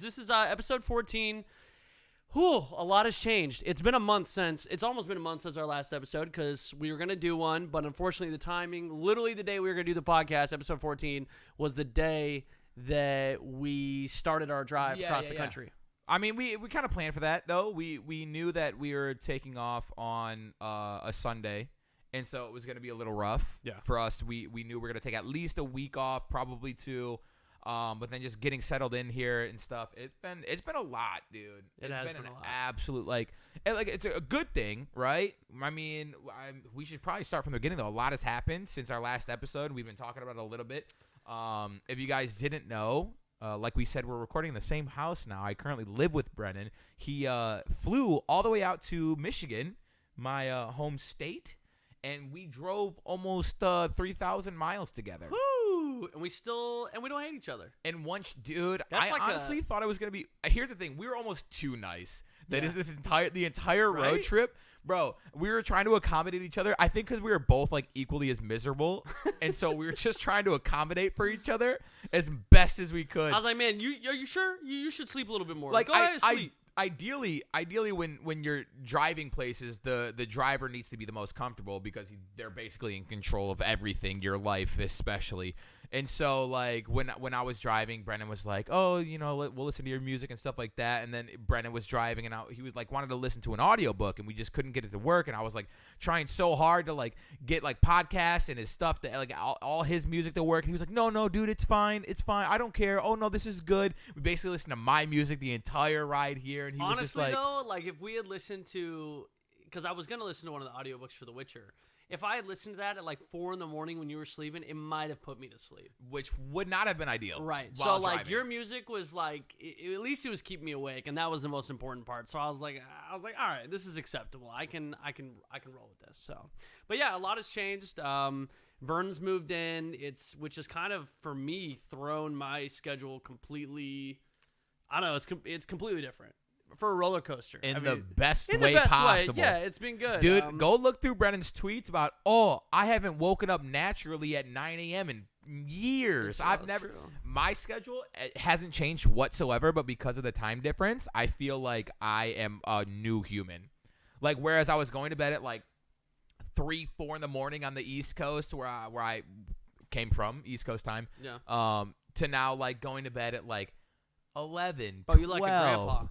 This is episode 14. Whew, a lot has changed. It's almost been a month since our last episode because we were going to do one, but unfortunately the timing, literally the day we were going to do the podcast, episode 14, was the day that we started our drive across the country. I mean, we kind of planned for that, though. We knew that we were taking off on a Sunday, and so it was going to be a little rough for us. We knew we were going to take at least a week off, probably two. But then just getting settled in here and stuff, it's been a lot, dude. It's been an absolute it's a good thing, right? I mean, we should probably start from the beginning though. A lot has happened since our last episode. We've been talking about it a little bit. If you guys didn't know, like we said, we're recording in the same house now. I currently live with Brennan. He flew all the way out to Michigan, my home state, and we drove almost 3,000 miles together. Woo! And we don't hate each other. And I honestly thought it was gonna be. Here's the thing: we were almost too nice. That is the entire road trip, bro. We were trying to accommodate each other. I think because we were both like equally as miserable, and so we were just trying to accommodate for each other as best as we could. I was like, man, are you sure? You should sleep a little bit more. Like, go ahead, sleep. Ideally, when you're driving places, the driver needs to be the most comfortable because they're basically in control of everything, your life especially. And so, like, when I was driving, Brennan was like, oh, we'll listen to your music and stuff like that. And then Brennan was driving, and he was like, wanted to listen to an audiobook, and we just couldn't get it to work. And I was like trying so hard to like get like podcasts and his stuff to like all his music to work. And he was like, no, dude, it's fine. I don't care. Oh no, this is good. We basically listened to my music the entire ride here. And he honestly, was just like, though, like if we had listened to, because I was gonna listen to one of the audiobooks for The Witcher. If I had listened to that at like 4 a.m. when you were sleeping, it might have put me to sleep. Which would not have been ideal. Right. So like your music was like, at least it was keeping me awake, and that was the most important part. So I was like, all right, this is acceptable. I can roll with this. So, but yeah, a lot has changed. Vern's moved in. Which is kind of for me thrown my schedule completely. I don't know. It's completely different. For a roller coaster. In the best way possible. Yeah, it's been good. Dude, go look through Brennan's tweets about, I haven't woken up naturally at 9 a.m. in years. My schedule hasn't changed whatsoever, but because of the time difference, I feel like I am a new human. Like, whereas I was going to bed at like 3, 4 in the morning on the East Coast where I came from, East Coast time, to now like going to bed at like 11, 12. Oh, you like a grandpa.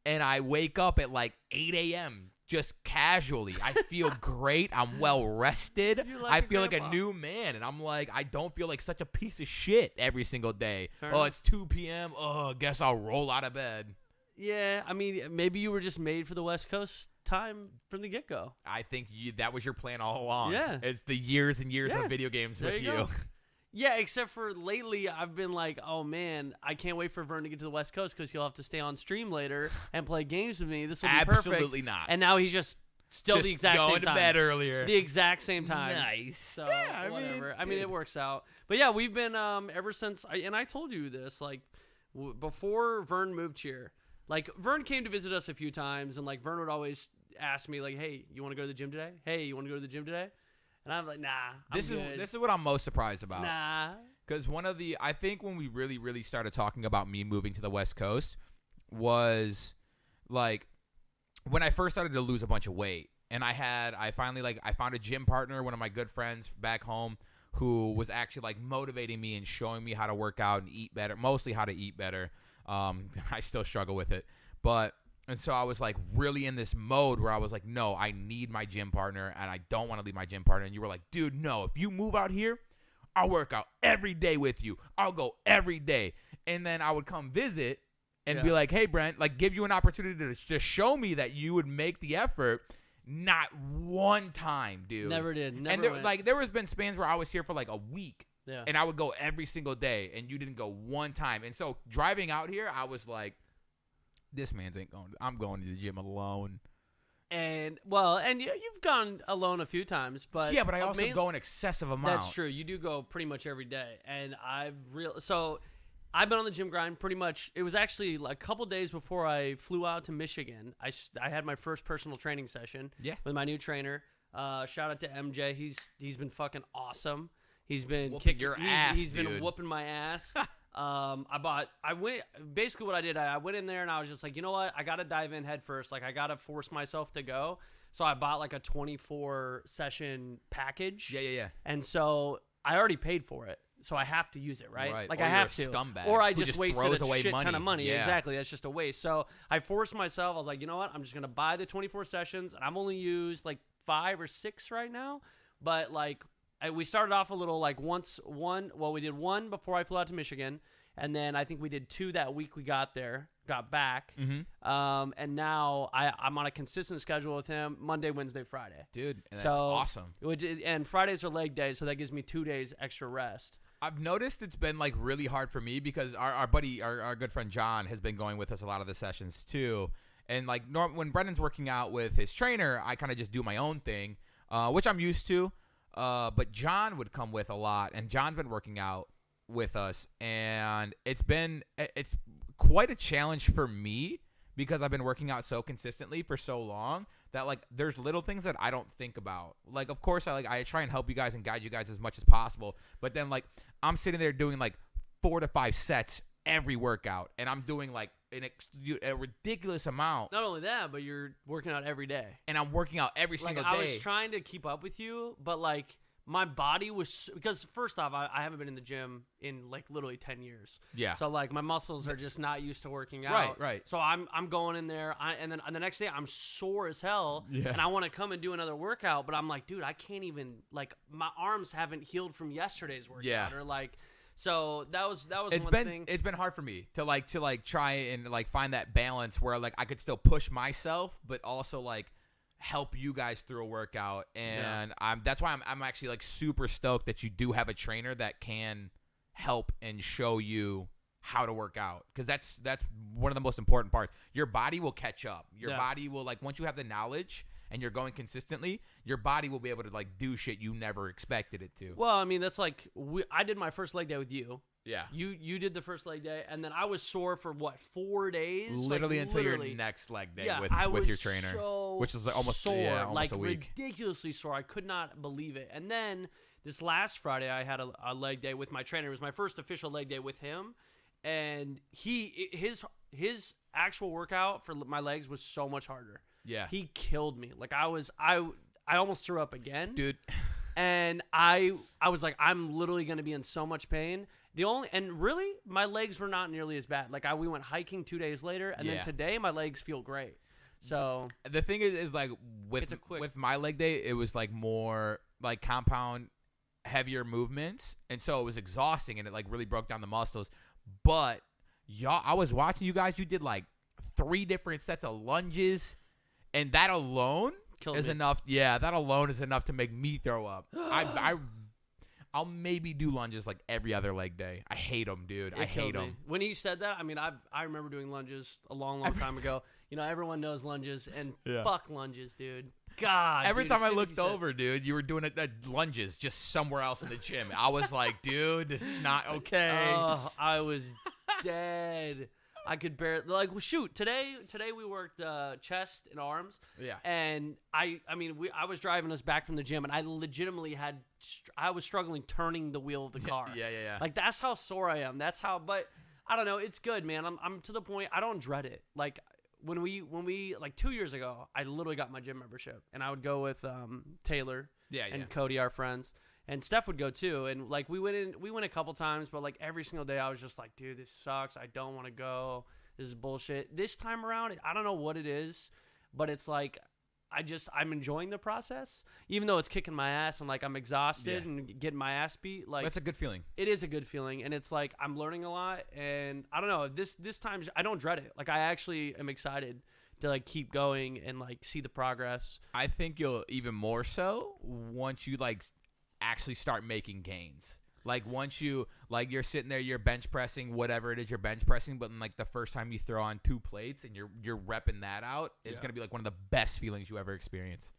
And I wake up at like 8 a.m. just casually. I feel great. I'm well rested. I feel like a new man. And I'm like, I don't feel like such a piece of shit every single day. It's 2 p.m. Guess I'll roll out of bed. Yeah, I mean, maybe you were just made for the West Coast time from the get-go. I think that was your plan all along. Yeah. It's the years and years of video games with you. Yeah, except for lately, I've been like, oh, man, I can't wait for Vern to get to the West Coast because he'll have to stay on stream later and play games with me. This will be perfect. Absolutely not. And now he's just the exact same time. Going to bed earlier. The exact same time. Nice. So, yeah, whatever. I mean, it works out. But, yeah, we've been, ever since, and I told you this, like, before Vern moved here, like, Vern came to visit us a few times, and, like, Vern would always ask me, like, hey, you want to go to the gym today? Hey, you want to go to the gym today? And I'm like, nah, This is what I'm most surprised about. Nah. Because I think when we really, really started talking about me moving to the West Coast was like when I first started to lose a bunch of weight. And I found a gym partner, one of my good friends back home, who was actually like motivating me and showing me how to work out and eat better, mostly how to eat better. I still struggle with it. And so I was like really in this mode where I was like, no, I need my gym partner and I don't want to leave my gym partner. And you were like, dude, no, if you move out here, I'll work out every day with you. I'll go every day. And then I would come visit and be like, hey, Brent, like give you an opportunity to just show me that you would make the effort. Not one time, dude. Never did. Never and there was been spans where I was here for like a week. Yeah. And I would go every single day and you didn't go one time. And so driving out here, I was like, this man's ain't going. I'm going to the gym alone. And you've gone alone a few times, but yeah, but I also go an excessive amount. That's true. You do go pretty much every day, and I've been on the gym grind pretty much. It was actually like a couple days before I flew out to Michigan. I had my first personal training session. With my new trainer. Shout out to MJ. He's been fucking awesome. He's been whooping your ass. He's been whooping my ass. Basically what I did, I went in there and I was just like, you know what? I got to dive in head first. Like I got to force myself to go. So I bought like a 24 session package. Yeah. And so I already paid for it. So I have to use it, right? Like or I you're have a to. scumbag or I who just wasted a away shit money. ton of money. Yeah. Exactly. That's just a waste. So I forced myself. I was like, you know what? I'm just going to buy the 24 sessions. And I've only used like 5 or 6 right now. But like we started off a little like we did one before I flew out to Michigan. And then I think we did 2 that week we got back. Mm-hmm. And now I'm on a consistent schedule with him, Monday, Wednesday, Friday. Dude, that's awesome. And Fridays are leg days, so that gives me 2 days extra rest. I've noticed it's been like really hard for me because our buddy, our good friend John has been going with us a lot of the sessions too. And like when Brendan's working out with his trainer, I kind of just do my own thing, which I'm used to. But John would come with a lot, and John's been working out with us, and it's quite a challenge for me because I've been working out so consistently for so long that like there's little things that I don't think about. Like of course I try and help you guys and guide you guys as much as possible, but then like I'm sitting there doing like 4 to 5 sets every workout, and I'm doing like a ridiculous amount. Not only that, but you're working out every day, and I'm working out every single day. I was trying to keep up with you, but like my body was, because first off, I haven't been in the gym in like literally 10 years. Yeah. So like my muscles are just not used to working out. Right. So I'm going in there, and then on the next day I'm sore as hell, and I want to come and do another workout, but I'm like, dude, I can't even, like my arms haven't healed from yesterday's workout, or like. So that was one thing. It's been hard for me to try and like find that balance where like I could still push myself, but also like help you guys through a workout, and that's why I'm actually like super stoked that you do have a trainer that can help and show you how to work out, because that's one of the most important parts. Your body will catch up. Your body will, like, once you have the knowledge and you're going consistently, your body will be able to like do shit you never expected it to. Well, I mean, that's like I did my first leg day with you. Yeah. You did the first leg day, and then I was sore for what, 4 days? Literally until your next leg day with your trainer. So which is like almost sore, almost like a week. ridiculously sore. I could not believe it. And then this last Friday I had a leg day with my trainer. It was my first official leg day with him, and his actual workout for my legs was so much harder. Yeah. He killed me. Like I almost threw up again. Dude. And I was like, I'm literally going to be in so much pain. And really, my legs were not nearly as bad. Like we went hiking 2 days later, and then today my legs feel great. So the thing is like with my leg day, it was like more like compound, heavier movements, and so it was exhausting, and it like really broke down the muscles. But y'all, I was watching you guys. You did like 3 different sets of lunges, and that alone is enough. Yeah, that alone is enough to make me throw up. I'll maybe do lunges like every other leg day. I hate them, dude. I hate them. When he said that, I mean, I remember doing lunges a long time ago. You know, everyone knows lunges, and fuck lunges, dude. God. Every time I looked over, dude, you were doing lunges just somewhere else in the gym. I was like, dude, this is not okay. Oh, I was dead. I could barely, like, well, shoot. Today we worked chest and arms. Yeah. And I was driving us back from the gym, and I legitimately I was struggling turning the wheel of the car. Yeah. Like, that's how sore I am. But I don't know. It's good, man. I'm to the point. I don't dread it. Like when we like 2 years ago, I literally got my gym membership, and I would go with Taylor and Cody, our friends. And Steph would go too, and like we went a couple times, but like every single day I was just like, dude, this sucks. I don't want to go. This is bullshit. This time around, I don't know what it is, but it's like I'm enjoying the process, even though it's kicking my ass and like I'm exhausted and getting my ass beat. Like that's a good feeling. It is a good feeling, and it's like I'm learning a lot, and I don't know. This time I don't dread it. Like I actually am excited to like keep going and like see the progress. I think you'll even more so once you like actually start making gains. Like once you like you're sitting there, you're bench pressing whatever it is you're bench pressing, but then, like the first time you throw on 2 plates and you're repping that out, it's gonna be like one of the best feelings you ever experience.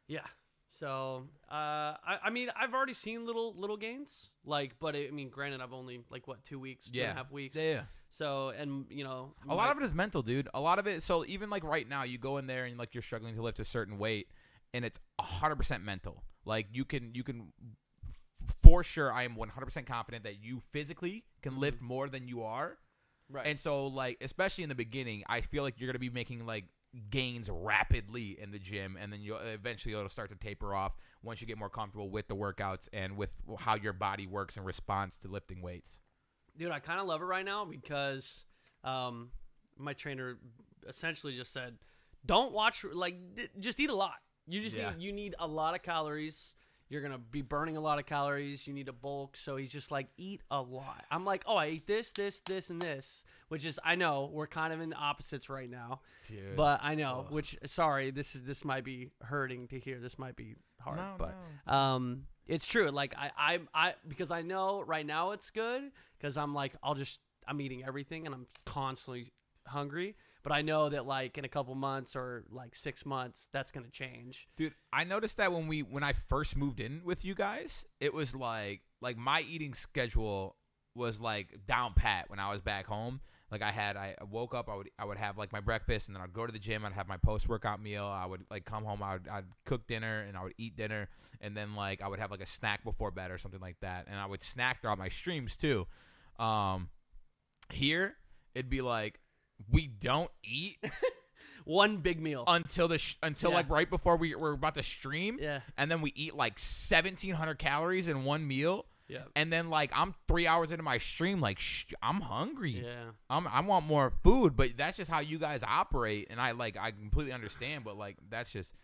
Yeah. So I mean I've already seen little gains, like, but I mean granted I've only like 2 weeks, 2.5 weeks. Yeah. So, and you know, a lot of it is mental, dude. A lot of it. So even like right now, you go in there and like you're struggling to lift a certain weight, and it's 100% mental. Like you can for sure, I am 100% confident that you physically can lift more than you are. Right. And so, like, especially in the beginning, I feel like you're going to be making, like, gains rapidly in the gym, and then it'll start to taper off once you get more comfortable with the workouts and with how your body works and responds to lifting weights. Dude, I kind of love it right now because my trainer essentially just said, don't watch, like, just eat a lot. You just you need a lot of calories. You're going to be burning a lot of calories. You need to bulk. So he's just like, eat a lot. I'm like, oh, I ate this, and this, which is, I know we're kind of in the opposites right now. Dude. But I know, which, sorry, this might be hurting to hear. This might be hard. It's true. Like, I because I know right now it's good because I'm like, I'm eating everything and I'm constantly hungry. But I know that, like, in a couple months or, like, 6 months, that's going to change. Dude, I noticed that when I first moved in with you guys, it was, like my eating schedule was, like, down pat when I was back home. Like, I woke up, I would have, like, my breakfast, and then I'd go to the gym. I'd have my post-workout meal. I would, like, come home. I'd cook dinner, and I would eat dinner. And then, like, I would have, like, a snack before bed or something like that. And I would snack throughout my streams, too. Here, it'd be, like, we don't eat one big meal until like right before we're about to stream. Yeah. And then we eat like 1,700 calories in one meal. Yeah. And then like I'm 3 hours into my stream, like I'm hungry. Yeah. I want more food, but that's just how you guys operate, and I completely understand. But like that's just.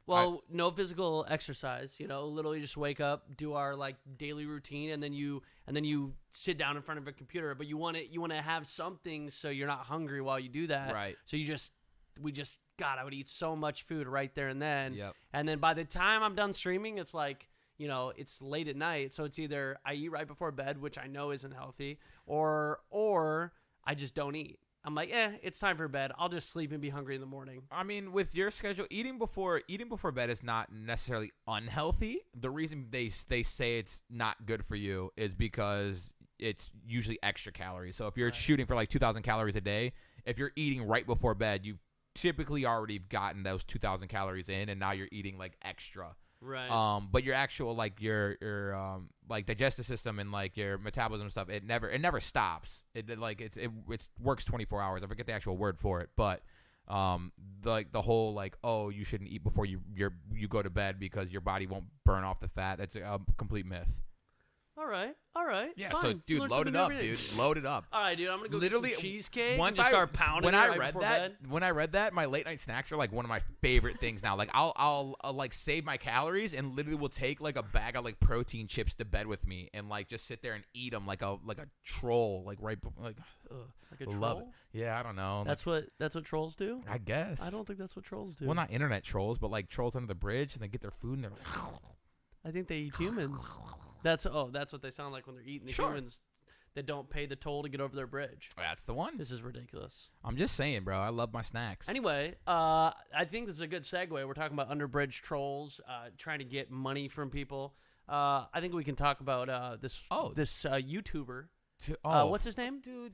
Well, no physical exercise, literally just wake up, do our like daily routine, and then you sit down in front of a computer. But you want to have something so you're not hungry while you do that. Right. So I would eat so much food right there and then. Yep. And then by the time I'm done streaming, it's like, it's late at night. So it's either I eat right before bed, which I know isn't healthy, or I just don't eat. I'm like, it's time for bed. I'll just sleep and be hungry in the morning. I mean, with your schedule, eating before bed is not necessarily unhealthy. The reason they say it's not good for you is because it's usually extra calories. So if you're shooting for like 2,000 calories a day, if you're eating right before bed, you've typically already gotten those 2,000 calories in, and now you're eating like extra. Right. But your actual like your like digestive system and like your metabolism and stuff, it never stops. It works 24 hours. I forget the actual word for it, but the whole like, oh, you shouldn't eat before you go to bed because your body won't burn off the fat. That's a complete myth. All right. Yeah, fine. so dude, load it up, dude. Load it up. All right, dude. I'm gonna go literally get some cheesecake once and just start pounding. When it I right read before that, bed. when I read that, my late night snacks are like one of my favorite things now. Like I'll like save my calories and literally will take like a bag of like protein chips to bed with me and like just sit there and eat them like a troll, like right before, like a troll. Love it. Yeah, I don't know. That's what trolls do. I guess. I don't think that's what trolls do. Well, not internet trolls, but like trolls under the bridge, and they get their food and they're like. I think they eat humans. That's what they sound like when they're eating the humans that don't pay the toll to get over their bridge. That's the one. This is ridiculous. I'm just saying, bro. I love my snacks. Anyway, I think this is a good segue. We're talking about underbridge trolls trying to get money from people. I think we can talk about this YouTuber. What's his name? Dude.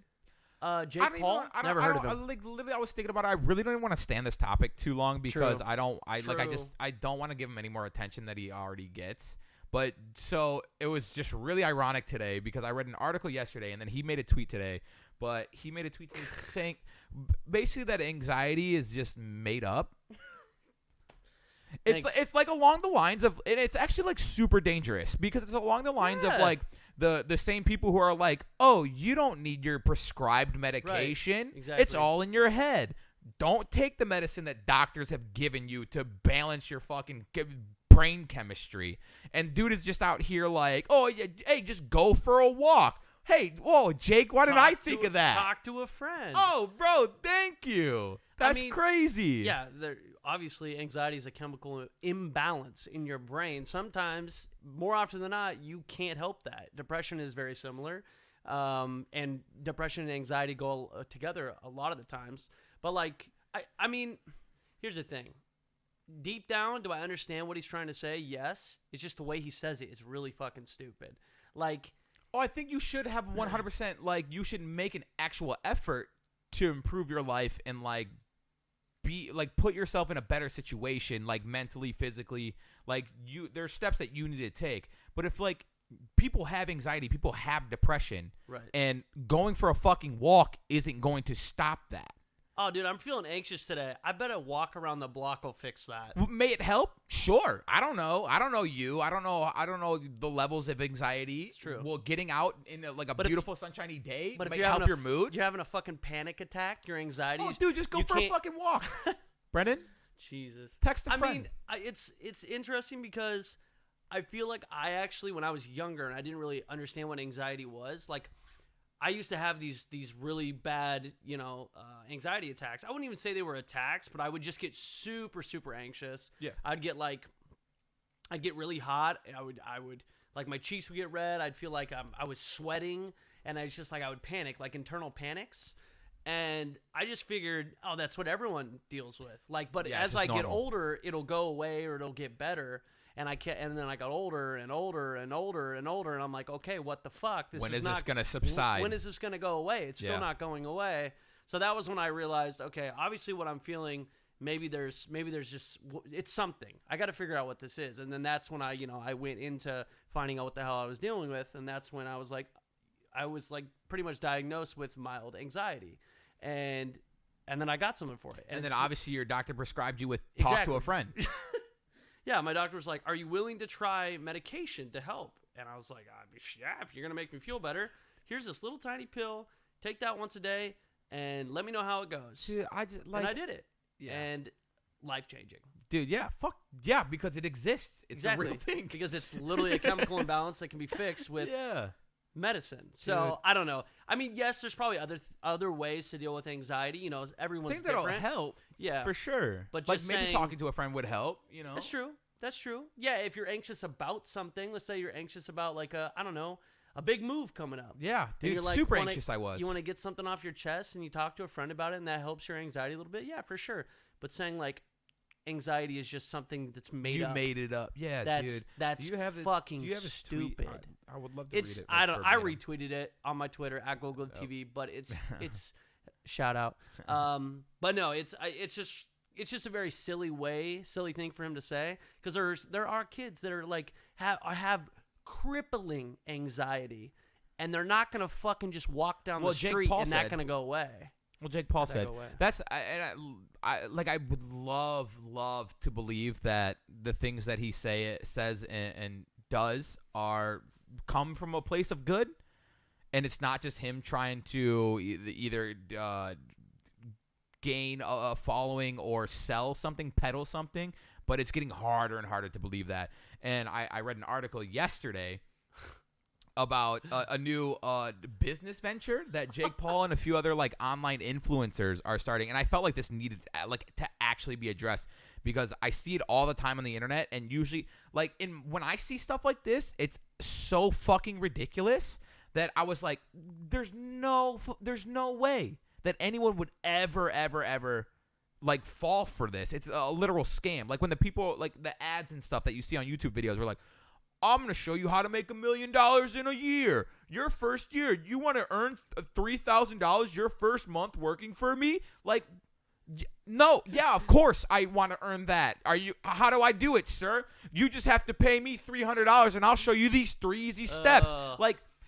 Jake Paul? Never heard of him. Literally, I was thinking about it. I really don't want to stand this topic too long because True. I don't want to give him any more attention that he already gets. But so it was just really ironic today because I read an article yesterday and then he made a tweet today. But he made a tweet saying basically that anxiety is just made up. It's like along the lines of, and it's actually like super dangerous because it's along the lines of like the same people who are like, oh, you don't need your prescribed medication. Right. Exactly. It's all in your head. Don't take the medicine that doctors have given you to balance your fucking brain chemistry. And dude is just out here like, oh, yeah, hey, just go for a walk. Hey, whoa, Jake, why didn't I think of that? Talk to a friend. Oh, bro, thank you. That's crazy. Yeah, obviously anxiety is a chemical imbalance in your brain. Sometimes, more often than not, you can't help that. Depression is very similar. And depression and anxiety go together a lot of the times. But like, I mean, here's the thing. Deep down, do I understand what he's trying to say? Yes. It's just the way he says it is really fucking stupid. Like, oh, I think you should have 100%, like, you should make an actual effort to improve your life and, like, be, like, put yourself in a better situation, like, mentally, physically. Like, there's steps that you need to take. But if, like, people have anxiety, people have depression, Right. and going for a fucking walk isn't going to stop that. Oh, dude, I'm feeling anxious today. I bet a walk around the block will fix that. May it help? Sure. I don't know. I don't know you. I don't know the levels of anxiety. It's true. Well, getting out in a beautiful sunshiny day But if may you're help having your mood. you're having a fucking panic attack, your anxiety. Oh, dude, just go you for a can't- fucking walk. Brendan, Jesus. text a I friend. mean, it's interesting because I feel like I actually, when I was younger and I didn't really understand what anxiety was, like I used to have these really bad, anxiety attacks. I wouldn't even say they were attacks, but I would just get super, super anxious. Yeah. I'd get really hot. I would like my cheeks would get red. I'd feel like I was sweating, and I would panic, like internal panics. And I just figured, oh, that's what everyone deals with. But Yeah, it's as just I get normal. older, it'll go away or it'll get better. And then I got older and older and older and older, and I'm like, okay, what the fuck? When is this gonna subside? When is this gonna go away? It's still not going away. So that was when I realized, okay, obviously what I'm feeling, maybe there's just it's something. I got to figure out what this is. And then that's when I went into finding out what the hell I was dealing with, and that's when I was like pretty much diagnosed with mild anxiety, and then I got something for it. And then obviously your doctor prescribed you with talk Exactly. to a friend. Yeah, my doctor was like, "Are you willing to try medication to help?" And I was like, "Yeah, if you're gonna make me feel better, here's this little tiny pill. Take that once a day, and let me know how it goes." Dude, And I did it, and life changing. Dude, yeah, fuck yeah, because it exists. It's Exactly. a real thing. Because it's literally a chemical imbalance that can be fixed with medicine. So Dude. I don't know. I mean, yes, there's probably other ways to deal with anxiety. Everyone's Things that'll different. help. Yeah, For sure. But like just maybe saying- talking to a friend would help, That's true. That's true. Yeah, if you're anxious about something, let's say you're anxious about a big move coming up. Yeah, And dude, you're like, super anxious I was. You want to get something off your chest, and you talk to a friend about it, and that helps your anxiety a little bit. Yeah, for sure. But saying anxiety is just something that's made you up. made it up. Yeah, That's dude. that's do you have fucking do you have a tweet? stupid. I would love to It's read it. I retweeted it on my Twitter at GoldGloveTV, but it's shout out. But no, it's just a very silly thing for him to say, because there are kids that are have crippling anxiety, and they're not gonna fucking just walk down the Jake street Paul and said- not gonna go away. Well, Jake Paul That said go away. that's I would love to believe that the things that he says and does come from a place of good, and it's not just him trying to either gain a following or sell something, peddle something, but it's getting harder and harder to believe that. And I read an article yesterday about a new business venture that Jake Paul and a few other online influencers are starting, and I felt like this needed to actually be addressed, because I see it all the time on the internet, and usually when I see stuff like this, it's so fucking ridiculous that I was like, there's no way that anyone would ever fall for this. It's a literal scam. Like when the people the ads and stuff that you see on YouTube videos were like, I'm going to show you how to make $1 million in a year. Your first year, you want to earn $3,000 your first month working for me? No, yeah, of course I want to earn that. How do I do it, sir? You just have to pay me $300 and I'll show you these 3 easy steps.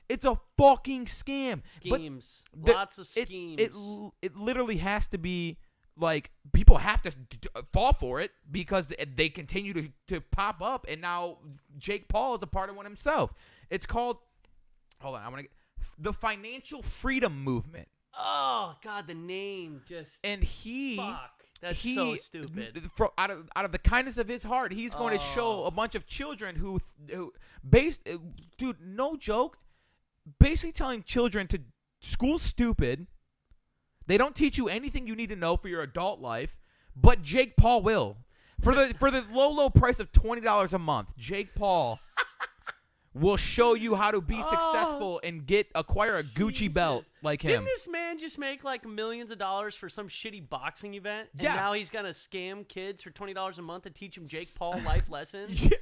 It's a fucking scam. Schemes. But Lots of schemes. It literally has to be people have to fall for it, because they continue to pop up, and now Jake Paul is a part of one himself. It's called, hold on, the Financial Freedom Movement. Oh God, the name just And fuck. That's so stupid. Out of the kindness of his heart, he's going to show a bunch of children who dude, no joke, basically telling children to school's stupid. They don't teach you anything you need to know for your adult life, but Jake Paul will. For the low price of $20 a month, Jake Paul will show you how to be successful and acquire a Gucci belt like him. Didn't this man just make millions of dollars for some shitty boxing event? And now he's gonna scam kids for $20 a month to teach them Jake Paul life lessons? Yeah,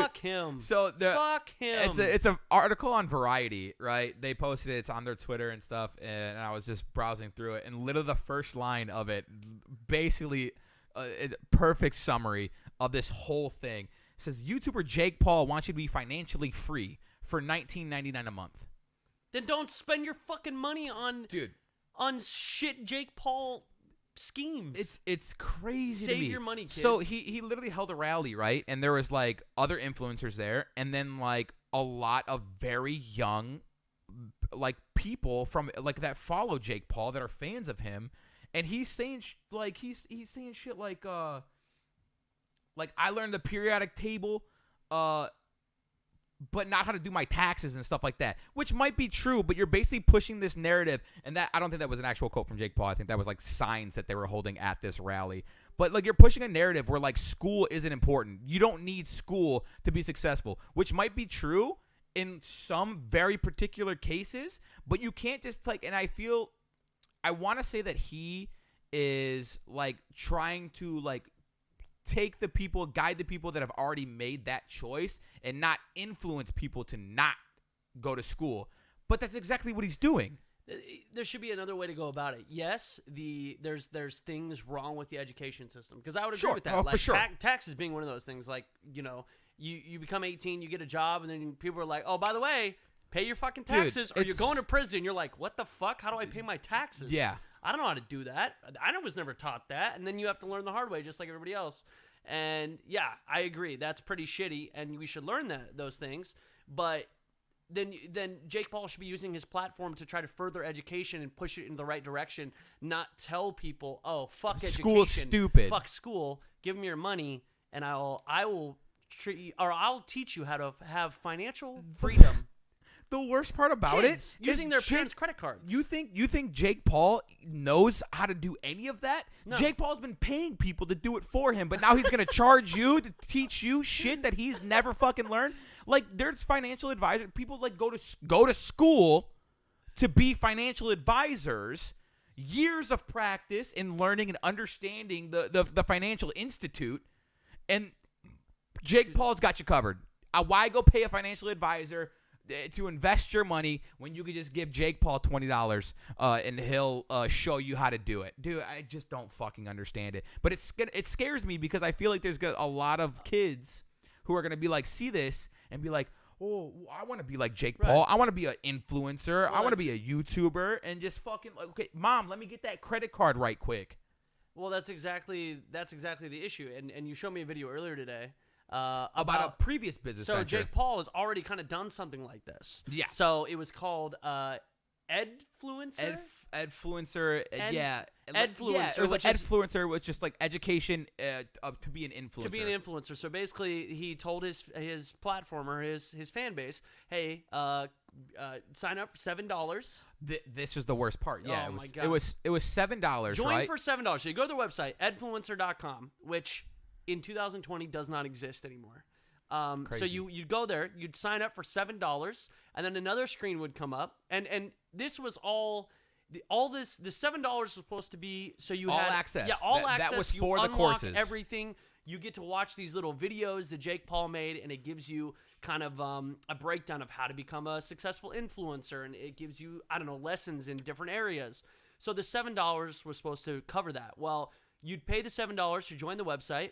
Fuck him. So fuck him. It's an article on Variety, right? They posted it. It's on their Twitter and stuff, and I was just browsing through it, and literally the first line of it, basically, is a perfect summary of this whole thing. It says YouTuber Jake Paul wants you to be financially free. for $19.99 a month. Then don't spend your fucking money on shit Jake Paul schemes. It's crazy to me. Save your money, kids. So he literally held a rally, right? And there was like other influencers there, and then like a lot of very young like people from like that follow Jake Paul that are fans of him, and he's saying he's saying shit like I learned the periodic table but not how to do my taxes and stuff like that, which might be true, but you're basically pushing this narrative, and that I don't think that was an actual quote from Jake Paul. I think that was like signs that they were holding at this rally. But like you're pushing a narrative where like school isn't important. You don't need school to be successful, which might be true in some very particular cases, but you can't just like, and I want to say that he is like trying to like guide the people that have already made that choice and not influence people to not go to school. But that's exactly what he's doing. There should be another way to go about it. Yes, there's things wrong with the education system, because I would agree with that. Like for sure. Taxes being one of those things. Like, you know, you become 18, you get a job, and then people are like, oh, by the way, pay your fucking taxes, or you're going to prison. You're like, what the fuck? How do I pay my taxes? Yeah. I don't know how to do that. I was never taught that. And then you have to learn the hard way, just like everybody else. And yeah, I agree. That's pretty shitty, and we should learn those things. But then Jake Paul should be using his platform to try to further education and push it in the right direction, not tell people, oh, fuck education. School's stupid. Fuck school. Give me your money, and I will treat you, or I'll teach you how to have financial freedom. The worst part about it using their parents' credit cards. You think Jake Paul knows how to do any of that? No. Jake Paul's been paying people to do it for him, but now he's going to charge you to teach you shit that he's never fucking learned? Like, there's financial advisors. People like go to school to be financial advisors. Years of practice in learning and understanding the financial institute, and Jake Paul's got you covered. Why go pay a financial advisor to invest your money when you could just give Jake Paul $20 and he'll show you how to do it? Dude, I just don't fucking understand it. But it scares me because I feel like there's a lot of kids who are going to be like, see this and be like, oh, I want to be like Jake Paul. I want to be an influencer. I want to be a YouTuber and just fucking like, okay, Mom, let me get that credit card right quick. Well, that's exactly the issue. And you showed me a video earlier today. About a previous business venture. Jake Paul has already kind of done something like this. Yeah. So it was called Edfluencer. Edfluencer. Edfluencer. Yeah, it was like Edfluencer was just like education to be an influencer. To be an influencer. So basically, he told his platform or his fan base, hey, sign up for $7. This was the worst part. Yeah, oh my God. It was $7. Join right? for $7. So you go to their website, edfluencer.com, which in 2020 does not exist anymore. So you'd go there, you'd sign up for $7, and then another screen would come up, and this was the $7 was supposed to be so you all had access. Yeah, all access. That was you for the unlock courses. Everything. You get to watch these little videos that Jake Paul made, and it gives you kind of a breakdown of how to become a successful influencer, and it gives you, I don't know, lessons in different areas. So the $7 was supposed to cover that. Well, you'd pay the $7 to join the website,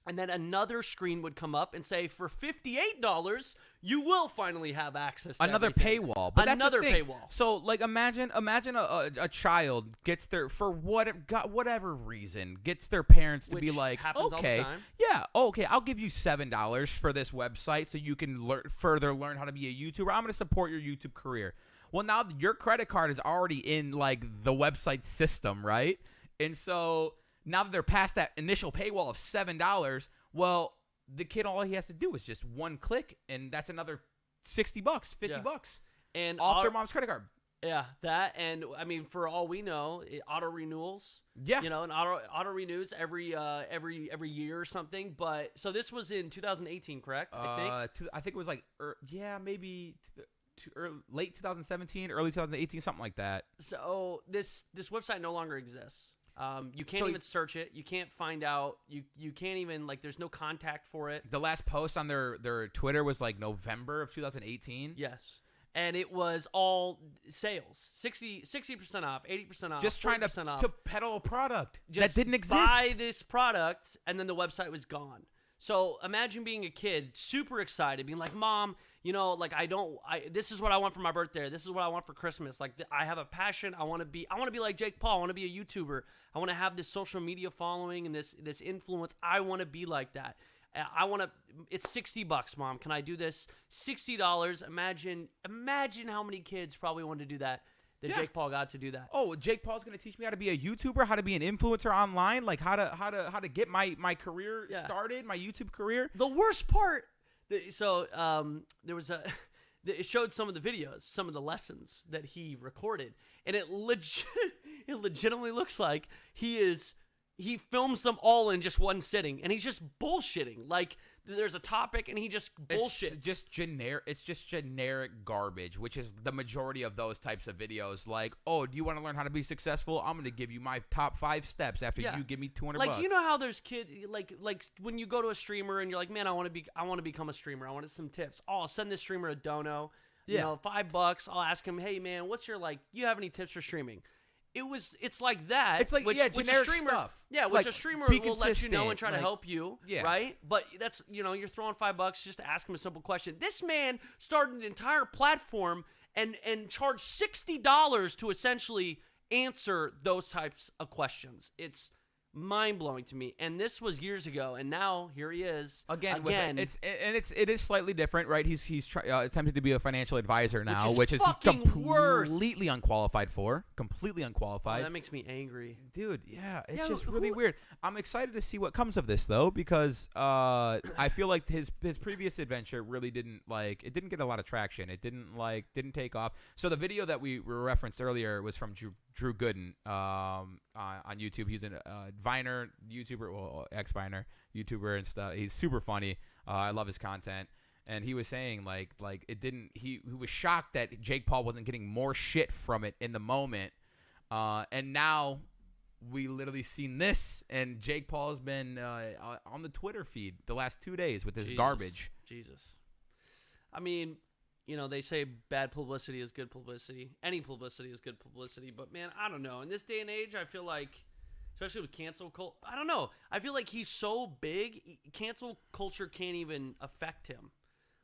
and then another screen would come up and say, for $58, you will finally have access to another everything. paywall. But another that's the thing. paywall. So, like, imagine a child gets their, for whatever reason, gets their parents to Which be like, happens all the okay, time. yeah, okay, I'll give you $7 for this website so you can further learn how to be a YouTuber. I'm going to support your YouTube career. Well, now your credit card is already in, like, the website system, right? And so now that they're past that initial paywall of $7, well, the kid, all he has to do is just one click, and that's another $60, $50, and off their mom's credit card. Yeah, that, and I mean, for all we know, auto renewals. Yeah, you know, and auto renews every year or something. But so this was in 2018, correct? I think it was like maybe late 2017, early 2018, something like that. So this website no longer exists. You can't even search it. You can't find out. You can't even, like, there's no contact for it. The last post on their Twitter was like November of 2018. Yes. And it was all sales. 60% off, 80% off, just trying to peddle a product just that didn't exist. Buy this product, and then the website was gone. So imagine being a kid, super excited, being like, Mom, like this is what I want for my birthday. This is what I want for Christmas. Like I have a passion. I want to be like Jake Paul. I want to be a YouTuber. I want to have this social media following and this influence. I want to be like that. It's $60, Mom. Can I do this? $60. Imagine how many kids probably want to do that. Jake Paul got to do that. Oh, Jake Paul's gonna teach me how to be a YouTuber, how to be an influencer online, like how to get my career started, my YouTube career. The worst part. So there was it showed some of the videos, some of the lessons that he recorded, and it legitimately looks like he films them all in just one sitting, and he's just bullshitting. Like there's a topic, and he just bullshits. It's just generic garbage, which is the majority of those types of videos. Like, oh, do you want to learn how to be successful? I'm going to give you my top 5 steps after you give me $200. Like, you know how there's kids, like when you go to a streamer and you're like, man, I want to become a streamer. I wanted some tips. Oh, I'll send this streamer a dono. $5. I'll ask him, hey man, you have any tips for streaming? It's like that. It's like, generic stuff. Yeah, which like, a streamer will will let you know and try to help you, right? But that's, you're throwing $5 just to ask him a simple question. This man started an entire platform and charged $60 to essentially answer those types of questions. It's mind-blowing to me, and this was years ago, and now here he is again. It is slightly different, right? He's attempting to be a financial advisor now, which is completely unqualified for. Completely unqualified. Oh, that makes me angry, dude. Yeah, it's just really weird. I'm excited to see what comes of this though, because I feel like his previous adventure really didn't get a lot of traction. It didn't take off. So the video that we referenced earlier was from Drew Gooden on YouTube. He's a Viner YouTuber, well, ex-Viner YouTuber and stuff. He's super funny. I love his content. And he was saying he was shocked that Jake Paul wasn't getting more shit from it in the moment. And now we literally seen this, and Jake Paul's been on the Twitter feed the last 2 days with this garbage. Jesus. I mean, they say bad publicity is good publicity. Any publicity is good publicity. But, man, I don't know. In this day and age, I feel like, especially with cancel culture, I don't know. I feel like he's so big, cancel culture can't even affect him.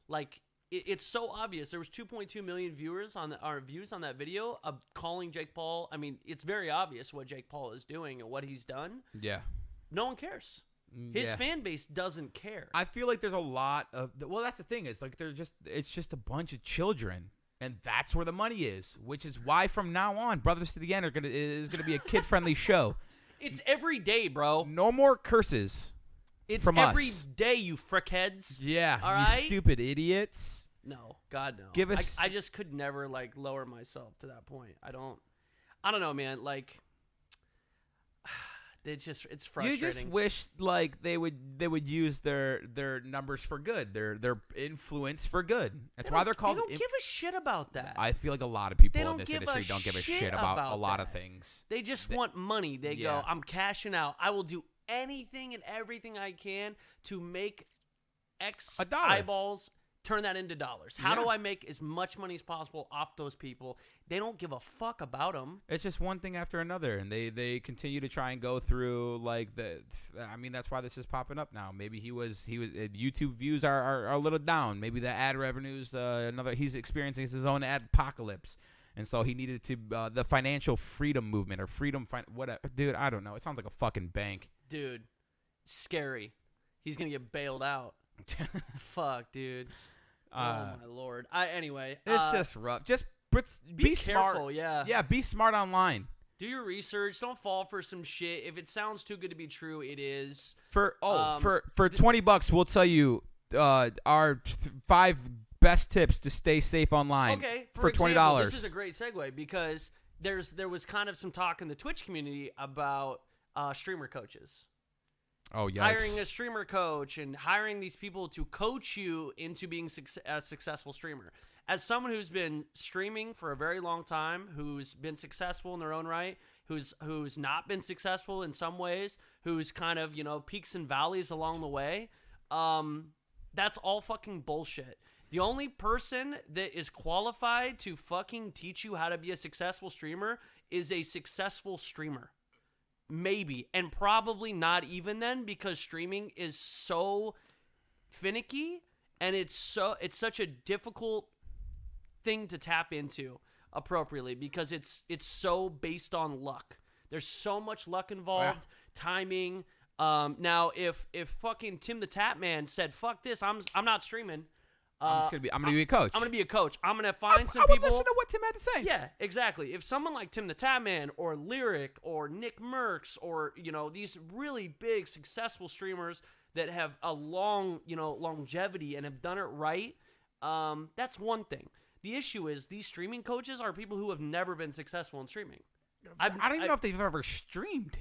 Like, it's so obvious. There was 2.2 million views on that video of calling Jake Paul. I mean, it's very obvious what Jake Paul is doing and what he's done. Yeah. No one cares. His fan base doesn't care. I feel like there's a lot of that's the thing, is like it's just a bunch of children, and that's where the money is, which is why from now on Brothers to the End is gonna be a kid friendly show. It's every day, bro. No more curses. It's from every us. Day, you frickheads. Yeah, all right? You stupid idiots. No, God no. Give us. I just could never lower myself to that point. I don't know, man. Like. It's frustrating. You just wish they would use their numbers for good, their influence for good. That's why they're called. They don't give a shit about that. I feel like a lot of people in this industry don't give a shit about a lot of things. They just want money. They go, I'm cashing out. I will do anything and everything I can to make X eyeballs. Turn that into dollars. How do I make as much money as possible off those people? They don't give a fuck about them. It's just one thing after another, and they continue to try and go through that's why this is popping up now. Maybe YouTube views are a little down. Maybe the ad revenues he's experiencing his own ad apocalypse, and so he needed to the financial freedom movement or whatever. Dude, I don't know. It sounds like a fucking bank. Dude, scary. He's gonna get bailed out. Fuck, dude. Oh my lord. Anyway, it's just rough. Just be careful, smart. Yeah, be smart online. Do your research. Don't fall for some shit. If it sounds too good to be true, it is. For $20, we'll tell you our 5 best tips to stay safe online. Okay, for $20. This is a great segue because there was kind of some talk in the Twitch community about streamer coaches. Oh, yikes. Hiring a streamer coach and hiring these people to coach you into being a successful streamer. As someone who's been streaming for a very long time, who's been successful in their own right, who's not been successful in some ways, who's kind of, peaks and valleys along the way, that's all fucking bullshit. The only person that is qualified to fucking teach you how to be a successful streamer is a successful streamer. Maybe, and probably not even then, because streaming is so finicky, and it's such a difficult thing to tap into appropriately because it's so based on luck. There's so much luck involved, timing. Now if fucking Tim the Tap Man said fuck this, I'm not streaming. I'm gonna be a coach. I'm gonna be a coach. I'm gonna find some I would people. listen to what Tim had to say. Yeah, exactly. If someone like Tim the Tap Man or Lyric or Nick Merckx or these really big successful streamers that have a long longevity and have done it right, that's one thing. The issue is these streaming coaches are people who have never been successful in streaming. I don't even know if they've ever streamed.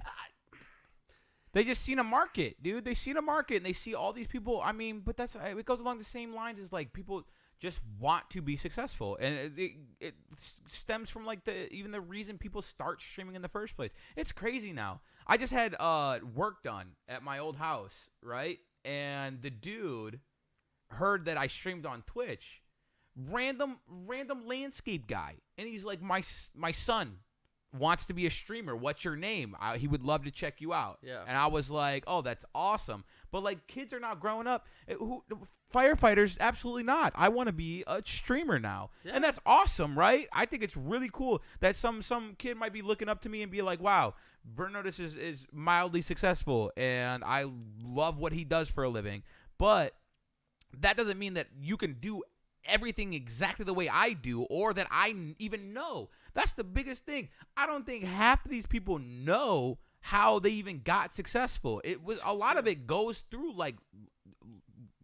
They just seen a market, dude. They seen a market, and they see all these people. I mean, but it goes along the same lines as like people just want to be successful, and it stems from like even the reason people start streaming in the first place. It's crazy now. I just had work done at my old house, right? And the dude heard that I streamed on Twitch. Random landscape guy, and he's like, my son wants to be a streamer. What's your name? He would love to check you out. Yeah. And I was like, oh, that's awesome. But like, kids are now growing up. Firefighters, absolutely not. I want to be a streamer now. Yeah. And that's awesome, right? I think it's really cool that some kid might be looking up to me and be like, wow, Vern Notice is mildly successful, and I love what he does for a living. But that doesn't mean that you can do everything exactly the way I do, or that I even know. That's the biggest thing. I don't think half of these people know how they even got successful. It was a lot of it goes through, like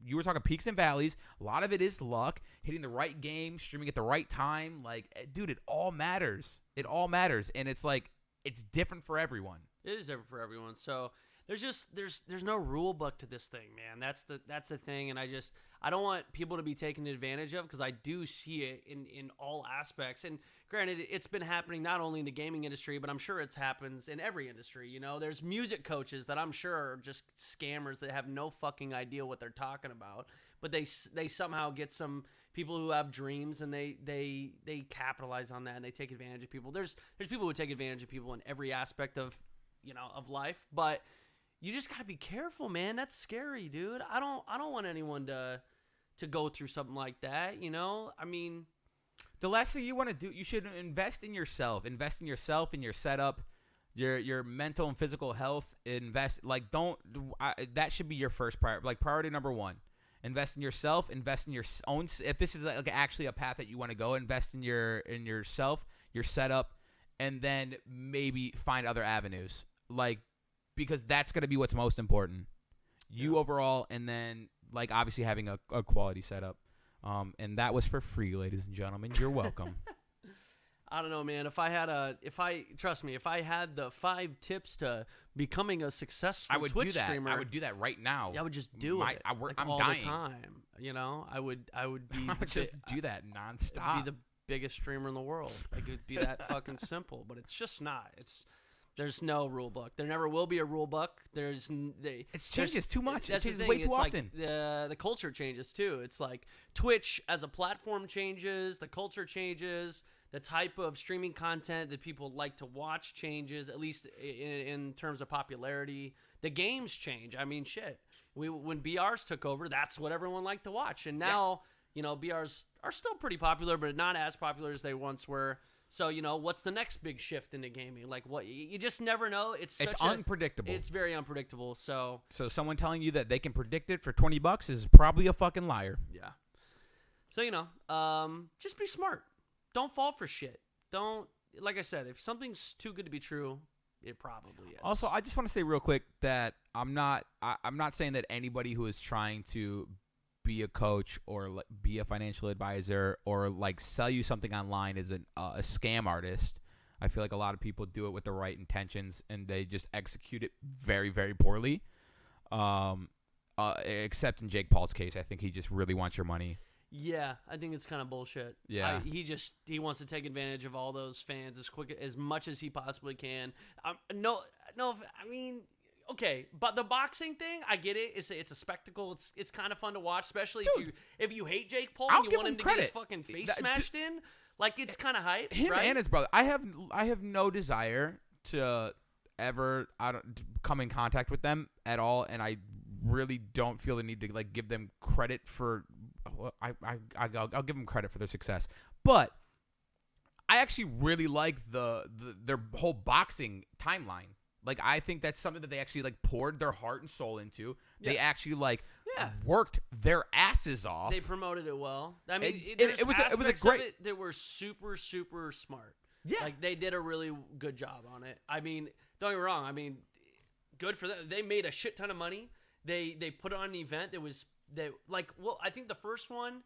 you were talking, peaks and valleys. A lot of it is luck, hitting the right game, streaming at the right time. Like, dude, it all matters. It all matters, and it's like it's different for everyone. It is different for everyone. So there's no rule book to this thing, man. That's the thing, and I don't want people to be taken advantage of, because I do see it in all aspects. And granted, it's been happening not only in the gaming industry, but I'm sure it happens in every industry. There's music coaches that I'm sure are just scammers that have no fucking idea what they're talking about, but they somehow get some people who have dreams, and they capitalize on that, and they take advantage of people. There's people who take advantage of people in every aspect of life, but you just gotta be careful, man. That's scary, dude. I don't want anyone to go through something like that. I mean, the last thing you want to do, you should invest in yourself. Invest in yourself, in your setup, your mental and physical health. That should be your first priority. Like, priority number one. Invest in yourself. Invest in your own. If this is like actually a path that you want to go, invest in yourself, your setup, and then maybe find other avenues. Like, because that's going to be what's most important. You overall, and then, like, obviously having a quality setup. And that was for free, ladies and gentlemen. You're welcome. I don't know, man. Trust me, if I had the 5 tips to becoming a successful Twitch streamer, I would do that right now. Yeah, I would just do it. I'm all dying. the time. I would be. I would just do that nonstop. I'd be the biggest streamer in the world. Like, it'd be that fucking simple, but it's just not. There's no rule book. There never will be a rule book. It changes too much. It changes way too often. Like the culture changes too. It's like Twitch as a platform changes. The culture changes. The type of streaming content that people like to watch changes, at least in terms of popularity. The games change. I mean, shit. When BRs took over, that's what everyone liked to watch. And now, BRs are still pretty popular, but not as popular as they once were. So, what's the next big shift into gaming? Like, what? You just never know. It's unpredictable. It's very unpredictable. So someone telling you that they can predict it for $20 is probably a fucking liar. Yeah. So, just be smart. Don't fall for shit. Like I said, if something's too good to be true, it probably is. Also, I just want to say real quick that I'm not saying that anybody who is trying to be a coach or like be a financial advisor or like sell you something online is a scam artist. I feel like a lot of people do it with the right intentions and they just execute it very, very poorly. Except in Jake Paul's case, I think he just really wants your money. Yeah, I think it's kind of bullshit. Yeah, he wants to take advantage of all those fans as much as he possibly can. Okay, but the boxing thing, I get it. It's a spectacle. It's kind of fun to watch, especially if you hate Jake Paul and you want him to get his fucking face smashed in. Like, it's kind of hype. Him right? and his brother. I have no desire to ever come in contact with them at all, and I really don't feel the need to like give them credit for. I'll give them credit for their success, but I actually really like their whole boxing timeline. Like, I think that's something that they actually like poured their heart and soul into. Yeah. They actually worked their asses off. They promoted it well. I mean, it was a great. Of it that were super, super smart. Yeah, like they did a really good job on it. I mean, don't get me wrong. I mean, good for them. They made a shit ton of money. They put on an event I think the first one,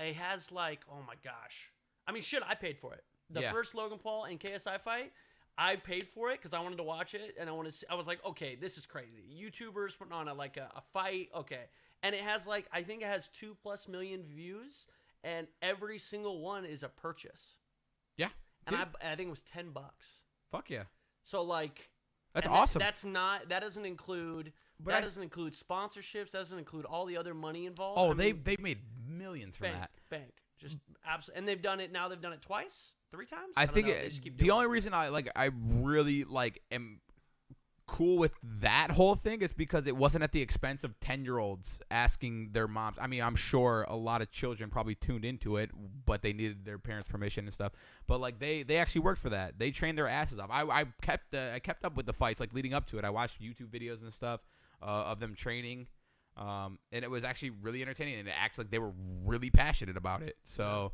it has like, oh my gosh. I mean, shit, I paid for it. The first Logan Paul and KSI fight, I paid for it because I wanted to watch it, and I was like, okay, this is crazy. YouTubers putting on a fight, okay, and it has I think it has 2+ million views, and every single one is a purchase. Yeah, and I think it was $10. Fuck yeah. So that's awesome. That doesn't include doesn't include sponsorships. Doesn't include all the other money involved. Oh, they made millions from that. Bank, just absolutely, and they've done it now. They've done it twice. 3 times? I think the only reason I really am cool with that whole thing is because it wasn't at the expense of 10-year-olds asking their moms. I mean, I'm sure a lot of children probably tuned into it, but they needed their parents' permission and stuff. But they actually worked for that. They trained their asses off. I kept up with the fights leading up to it. I watched YouTube videos and stuff of them training, and it was actually really entertaining. And it acts like they were really passionate about it. So,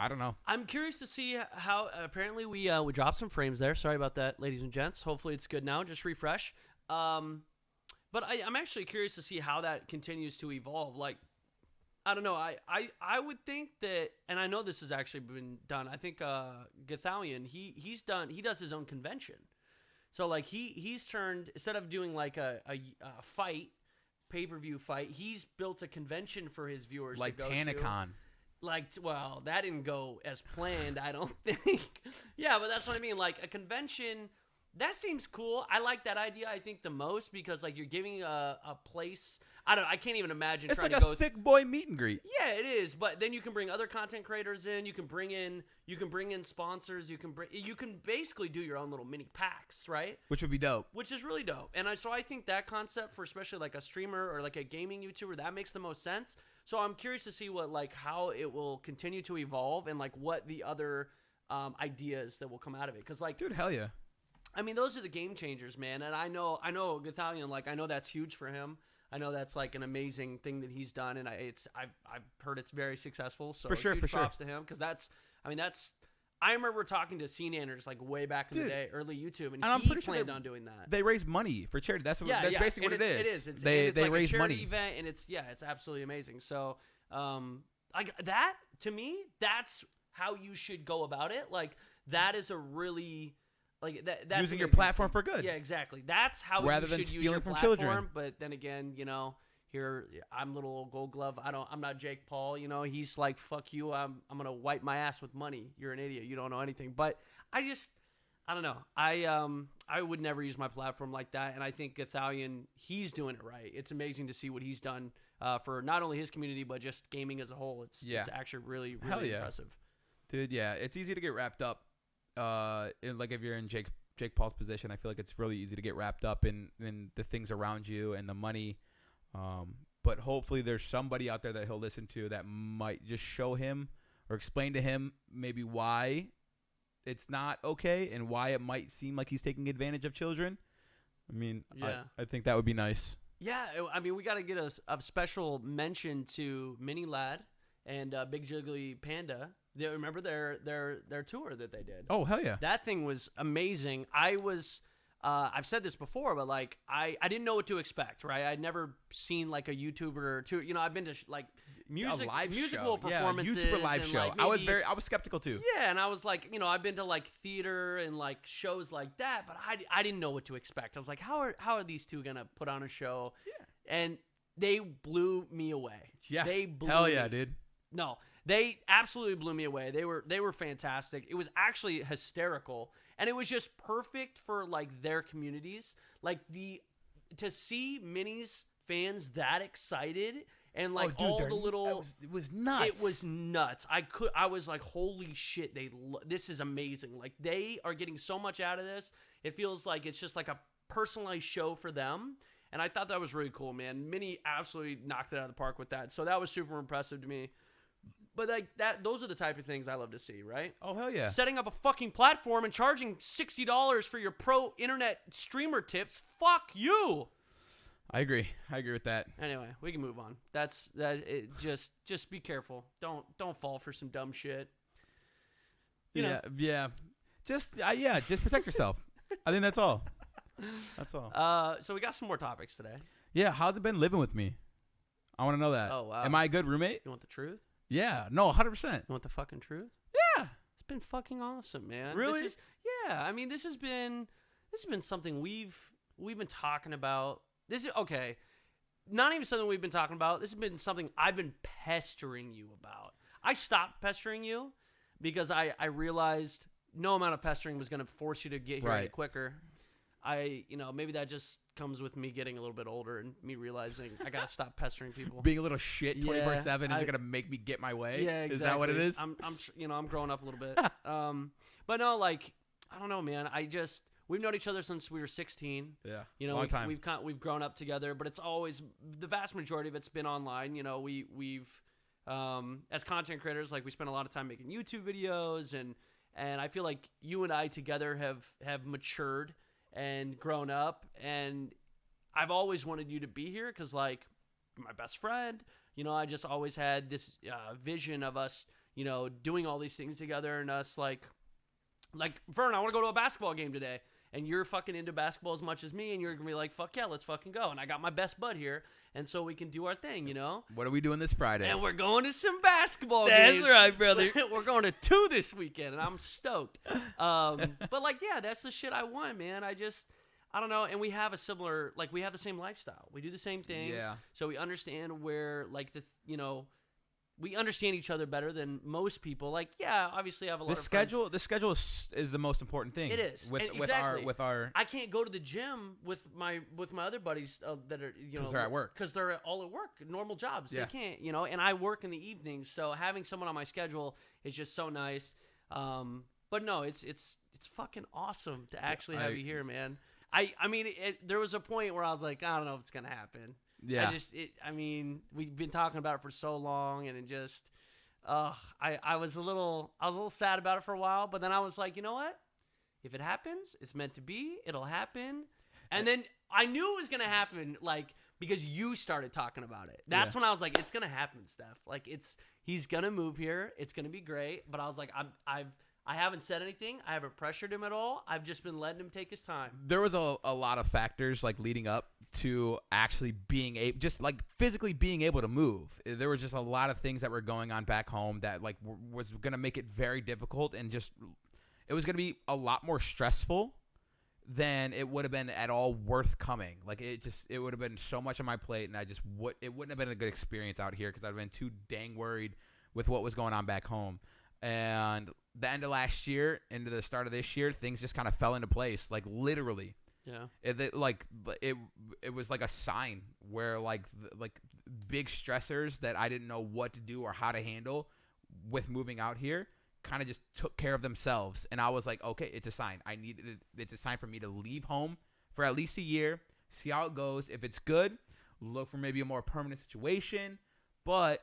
I don't know. I'm curious to see how. Apparently, we dropped some frames there. Sorry about that, ladies and gents. Hopefully, it's good now. Just refresh. But I'm actually curious to see how that continues to evolve. I don't know. I would think that, and I know this has actually been done. I think Gathalion, he does his own convention. So he's turned, instead of doing a fight, pay-per-view fight, he's built a convention for his viewers to go TanaCon. to. Well, that didn't go as planned, I don't think. Yeah, but that's what I mean. A convention, that seems cool. I like that idea, I think, the most because, you're giving a place. I can't even imagine trying to go. It's like a thick boy meet and greet. Yeah, it is. But then you can bring other content creators in. You can bring in sponsors. You can basically do your own little mini packs, right? Which would be dope. Which is really dope. And so I think that concept for especially a streamer or a gaming YouTuber, that makes the most sense. So I'm curious to see what how it will continue to evolve and what the other ideas that will come out of it. Because dude, hell yeah. I mean, those are the game changers, man. And I know Gathalion, I know that's huge for him. I know that's an amazing thing that he's done, and I've heard it's very successful. So huge props to him because I remember talking to CNanners way back in the day, early YouTube, and I'm he pretty planned sure on doing that. They raise money for charity. That's basically what it is. It is. They raise a charity money event, and it's absolutely amazing. So that to me, that's how you should go about it. That is a really. That's using your platform for good. Yeah, exactly. That's how rather you than should stealing use your from platform. children. But then again, here I'm little Gold Glove. I'm not Jake Paul. He's fuck you. I'm gonna wipe my ass with money. You're an idiot. You don't know anything. But I don't know. I would never use my platform like that. And I think Gathalion, he's doing it right. It's amazing to see what he's done for not only his community but just gaming as a whole. It's actually really impressive. Dude. Yeah, it's easy to get wrapped up. If you're in Jake Paul's position, I feel like it's really easy to get wrapped up in the things around you and the money. But hopefully there's somebody out there that he'll listen to that might just show him or explain to him maybe why it's not okay and why it might seem like he's taking advantage of children. I mean, I think that would be nice. Yeah, I mean, we got to get a special mention to Mini Lad and Big Jiggly Panda. Remember their tour that they did? Oh, hell yeah. That thing was amazing. I've said this before, but I didn't know what to expect, right? I'd never seen a YouTuber or two. I've been to musical performances. Yeah, YouTuber live show. I was skeptical too. Yeah, and I was I've been to theater and shows like that, but I didn't know what to expect. I was like, how are these two gonna put on a show? Yeah. And they blew me away. Yeah. They blew hell me. yeah, dude. No. They absolutely blew me away. They were fantastic. It was actually hysterical, and it was just perfect for their communities. To see Minnie's fans that excited and it was nuts. It was nuts. I was like, holy shit! This is amazing. They are getting so much out of this. It feels like it's just a personalized show for them. And I thought that was really cool, man. Minnie absolutely knocked it out of the park with that. So that was super impressive to me. But like those are the type of things I love to see, right? Oh, hell yeah. Setting up a fucking platform and charging $60 for your pro internet streamer tips. Fuck you. I agree with that. Anyway, we can move on. Just be careful. Don't fall for some dumb shit. You know. Yeah. Just protect yourself. I think that's all. That's all. So we got some more topics today. Yeah, how's it been living with me? I want to know that. Oh, wow. Am I a good roommate? You want the truth? Yeah. No, 100%. You want the fucking truth? Yeah. It's been fucking awesome, man. Really? I mean, this has been something we've been talking about. This is okay. Not even something we've been talking about. This has been something I've been pestering you about. I stopped pestering you because I realized no amount of pestering was going to force you to get here any quicker. Maybe that just comes with me getting a little bit older and me realizing I got to stop pestering people. Being a little shit 24/7 isn't going to make me get my way. Yeah, exactly. Is that what it is? I'm growing up a little bit. But no, like, I don't know, man. We've known each other since we were 16. Yeah. Long time. We've grown up together, but it's always the vast majority of it's been online. You know, we've as content creators, like we spend a lot of time making YouTube videos, and I feel like you and I together have matured and grown up, and I've always wanted you to be here because, like, you're my best friend. You know, I just always had this vision of us, you know, doing all these things together, and us like Vern, I want to go to a basketball game today. And you're fucking into basketball as much as me, and you're going to be like, fuck yeah, let's fucking go. And I got my best bud here, and so we can do our thing, you know? What are we doing this Friday? And we're going to some basketball games. That's right, brother. We're going to 2 this weekend, and I'm stoked. But, like, yeah, that's the shit I want, man. I don't know. And we have we have the same lifestyle. We do the same things. Yeah. So we understand where, like, we understand each other better than most people. Like, yeah, obviously I have a lot of friends. The schedule is the most important thing. It is. With our I can't go to the gym with my other buddies that are, you know, because they're at work. Because they're all at work, normal jobs. Yeah. They can't, you know, and I work in the evenings, so having someone on my schedule is just so nice. But no, it's fucking awesome to actually have you here, man. I mean, there was a point where I was like, I don't know if it's gonna happen. Yeah. We've been talking about it for so long, and it just, I was a little sad about it for a while, but then I was like, you know what? If it happens, it's meant to be. It'll happen. And then I knew it was gonna happen, like, because you started talking about it. That's when I was like, it's gonna happen, Steph. Like, he's gonna move here. It's gonna be great. But I was like, I haven't said anything. I haven't pressured him at all. I've just been letting him take his time. There was a lot of factors, like, leading up to actually being able, just like physically being able to move. There was just a lot of things that were going on back home that, like, was going to make it very difficult, and just it was going to be a lot more stressful than it would have been at all worth coming. Like, it would have been so much on my plate, and it wouldn't have been a good experience out here because I've been too dang worried with what was going on back home. And the end of last year into the start of this year, things just kind of fell into place, like, literally. Yeah. It was like a sign where, like big stressors that I didn't know what to do or how to handle with moving out here kind of just took care of themselves. And I was like, okay, it's a sign. It's a sign for me to leave home for at least a year, see how it goes. If it's good, look for maybe a more permanent situation, but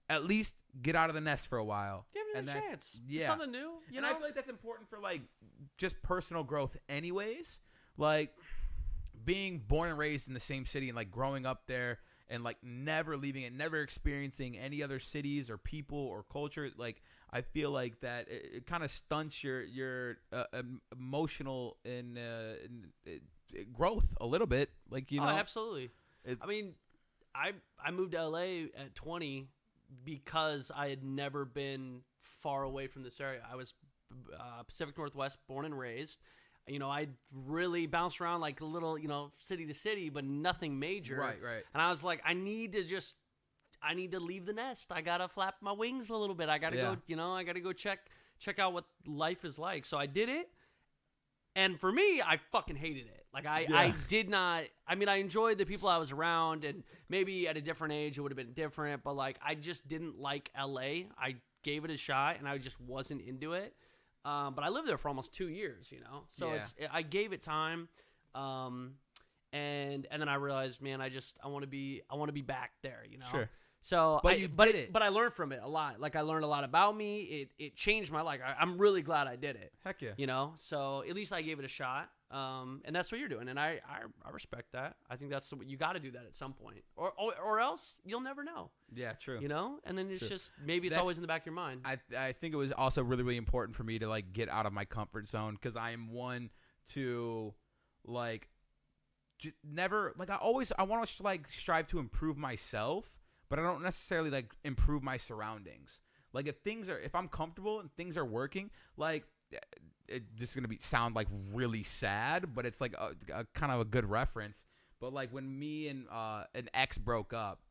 at least get out of the nest for a while. Give it a chance. Yeah. Something new. And I feel like that's important for, like, just personal growth anyways. Like, being born and raised in the same city and, like, growing up there and, like, never leaving it, never experiencing any other cities or people or culture, like, I feel like that it kind of stunts your emotional and growth a little bit. Like, you know. Oh, absolutely. I mean, I moved to LA at 20 because I had never been far away from this area. I was Pacific Northwest, born and raised. You know, I really bounced around, like, a little, you know, city to city, but nothing major. Right. And I was like, I need to leave the nest. I got to flap my wings a little bit. I got to go, you know, I got to go check out what life is like. So I did it. And for me, I fucking hated it. Like, I did not, I mean, I enjoyed the people I was around, and maybe at a different age it would have been different, but, like, I just didn't like LA. I gave it a shot, and I just wasn't into it. But I lived there for almost 2 years, you know? So I gave it time. and then I realized, man, I want to be back there, you know. Sure. So But you did it. But I learned from it a lot. Like I learned a lot about me. It changed my life. I'm really glad I did it. Heck yeah. You know. So at least I gave it a shot. And that's what you're doing, and I respect that. I think that's what you got to do that at some point, or else you'll never know. Yeah, true. You know, and then it's True. just maybe it's always in the back of your mind. I think it was also really, really important for me to like get out of my comfort zone because I am one to like never like I want to like strive to improve myself, but I don't necessarily like improve my surroundings. Like if I'm comfortable and things are working, like this is gonna sound like really sad, but it's like a kind of a good reference. But like when me and an ex broke up,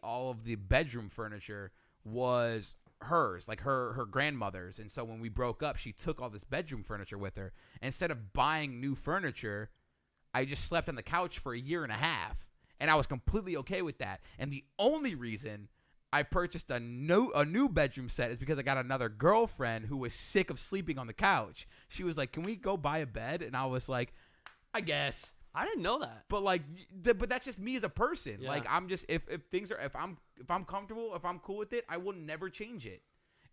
all of the bedroom furniture was hers, like her grandmother's, and so when we broke up, she took all this bedroom furniture with her. Instead of buying new furniture, I just slept on the couch for a year and a half, and I was completely okay with that. And the only reason I purchased a new bedroom set is because I got another girlfriend who was sick of sleeping on the couch. She was like, "Can we go buy a bed?" And I was like, "I guess." I didn't know that. But like, but that's just me as a person. Yeah. Like I'm just if I'm comfortable, if I'm cool with it, I will never change it.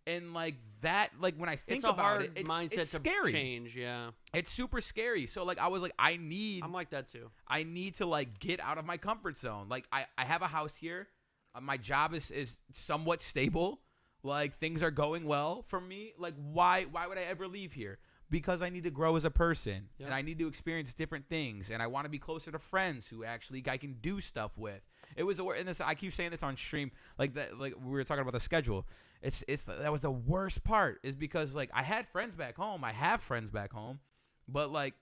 And like that, like when I think It's a about hard it, it's mindset to scary. change. Yeah, It's super scary. So like I was like, I'm like that too. I need to like get out of my comfort zone. Like I have a house here. My job is somewhat stable. Like things are going well for me. Like why would I ever leave here? Because I need to grow as a person, and I need to experience different things, and I want to be closer to friends who actually I can do stuff with. It was and this I keep saying this on stream, like that, like we were talking about the schedule. It's that was the worst part, is because like I had friends back home, I have friends back home, but like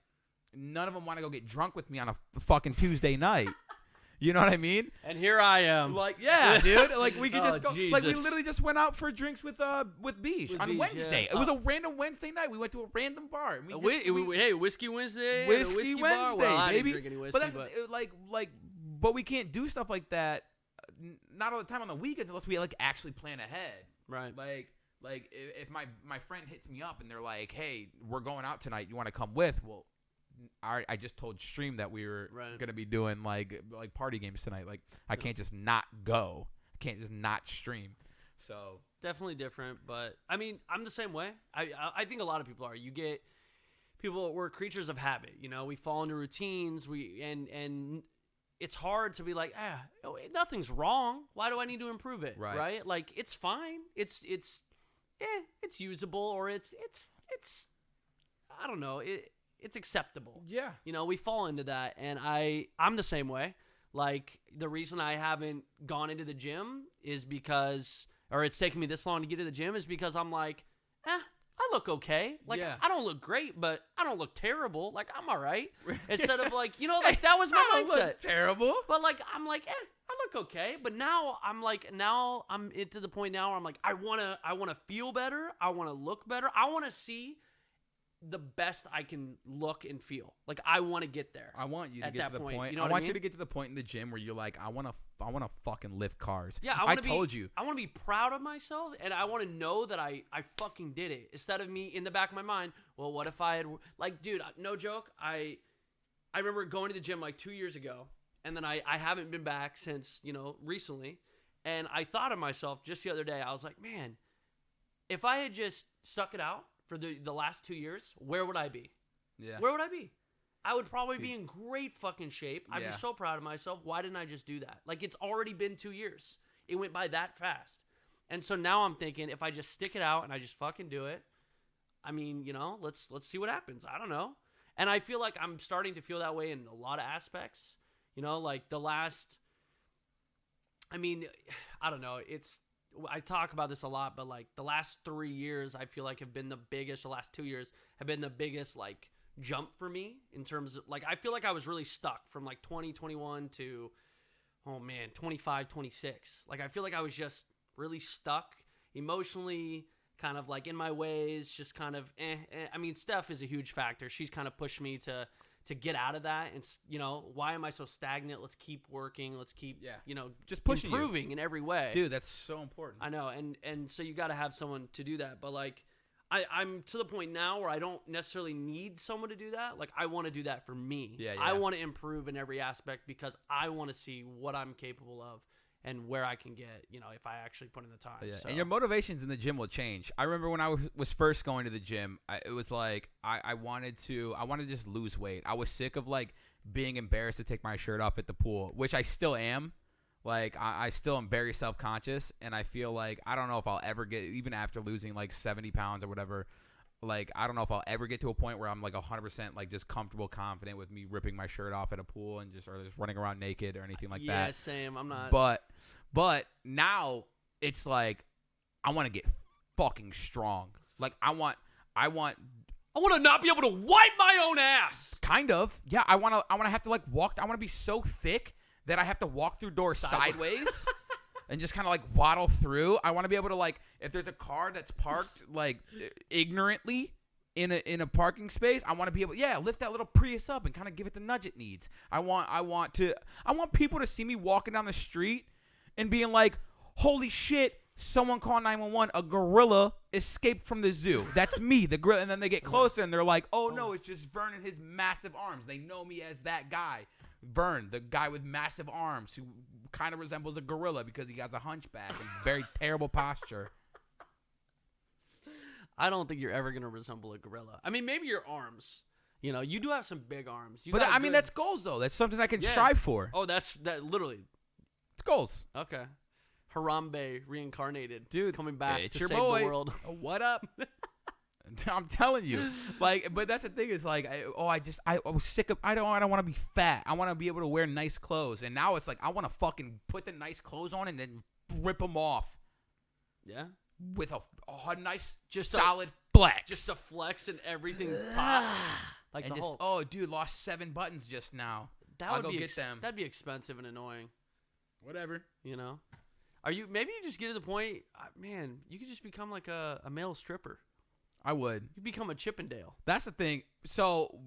none of them want to go get drunk with me on a fucking Tuesday night. You know what I mean? And here I am. Like, yeah, dude. Like, we could just go. Jesus. Like, we literally just went out for drinks with Beach on Beach, Wednesday. yeah. It was a random Wednesday night. We went to a random bar. And Hey, Whiskey Wednesday. Whiskey bar? Wednesday, Well, I baby. didn't drink any whiskey, But that's but we can't do stuff like that. Not all the time on the weekends unless we like actually plan ahead. right. Like if my friend hits me up and they're like, "Hey, we're going out tonight. You want to come with?" Well, I just told Stream that we were gonna be doing like party games tonight. Like I can't just not go. I can't just not stream. So Definitely different, but I mean, I'm the same way. I think a lot of people are. We're creatures of habit. You know, we fall into routines. And it's hard to be like, nothing's wrong. Why do I need to improve it? Right? Like it's fine. It's usable, or it's I don't know. It's acceptable. yeah, You know, we fall into that, and I'm the same way. Like, the reason I haven't gone into the gym is because, or it's taken me this long to get to the gym, is because I'm like, I look okay. Like, Yeah. I don't look great, but I don't look terrible. Like, I'm all right. Instead of like, like that was my I don't mindset. look terrible. But like, I'm like, I look okay. But now I'm to the point now where I'm like, I wanna feel better. I wanna look better. I wanna see the best I can look and feel. Like I want to get there. I want you to at get that to the point. point. You know I what I want you mean? to get to the point in the gym where you're like, I want to fucking lift cars. Yeah, I told you. I want to be proud of myself, and I want to know that I fucking did it. Instead of me in the back of my mind, well, what if I had like, dude, no joke. I remember going to the gym like 2 years ago, and then I haven't been back since, recently. And I thought of myself just the other day. I was like, man, if I had just stuck it out for the last 2 years, where would I be? Yeah. Where would I be? I would probably be in great fucking shape. I'm Yeah. just so proud of myself. Why didn't I just do that? Like, it's already been 2 years. It went by that fast. And so now I'm thinking, if I just stick it out and I just fucking do it, I mean, let's see what happens. I don't know. And I feel like I'm starting to feel that way in a lot of aspects. Like I don't know. I talk about this a lot, but like the last 3 years, I feel like have been the biggest. The last 2 years have been the biggest like jump for me in terms of like, I feel like I was really stuck from like 2021 to, 25, 26. Like, I feel like I was just really stuck emotionally, kind of like in my ways, just kind of, I mean, Steph is a huge factor. She's kind of pushed me to get out of that. And, why am I so stagnant? Let's keep working. Let's keep, just pushing improving in every way. Dude, that's so important. I know. And so you got to have someone to do that. But like, I'm to the point now where I don't necessarily need someone to do that. Like, I want to do that for me. Yeah. I want to improve in every aspect because I want to see what I'm capable of and where I can get, if I actually put in the time. Yeah. So. And your motivations in the gym will change. I remember when I was first going to the gym, it was like I wanted to just lose weight. I was sick of like being embarrassed to take my shirt off at the pool, which I still am. Like, I still am very self-conscious, and I feel like I don't know if I'll ever get, even after losing, like, 70 pounds or whatever, like, I don't know if I'll ever get to a point where I'm, like, 100%, like, just comfortable, confident with me ripping my shirt off at a pool and just running around naked or anything like that. Yeah, same. I'm not. But now it's like I want to get fucking strong. Like, I want to not be able to wipe my own ass. Kind of. Yeah, I want to have to, like, walk. I want to be so thick that I have to walk through doors sideways and just kind of like waddle through. I want to be able to, like, if there's a car that's parked like ignorantly in a parking space, I want to be able, lift that little Prius up and kind of give it the nudge it needs. I want people to see me walking down the street and being like, holy shit, someone call 911. A gorilla escaped from the zoo. That's me, the gorilla. And then they get closer and they're like, oh no, it's just Vern and his massive arms. They know me as that guy. Vern, the guy with massive arms who kind of resembles a gorilla because he has a hunchback and very terrible posture. I don't think you're ever going to resemble a gorilla. I mean, maybe your arms. You do have some big arms. That's goals, though. That's something I can strive for. Oh, that literally. It's goals. Okay. Harambe reincarnated. Dude, coming back it's to your save boy. the world. What up? I'm telling you, like, but that's the thing is like, I was sick of, I don't want to be fat. I want to be able to wear nice clothes. And now it's like, I want to fucking put the nice clothes on and then rip them off. Yeah. With a nice, just solid flex. Just a flex and everything pops. Like and the just, whole. oh, dude, lost 7 buttons just now. I'll go get them. That'd be expensive and annoying. Whatever. Maybe you just get to the point, man, you could just become like a male stripper. I would. You become a Chippendale. That's the thing. So,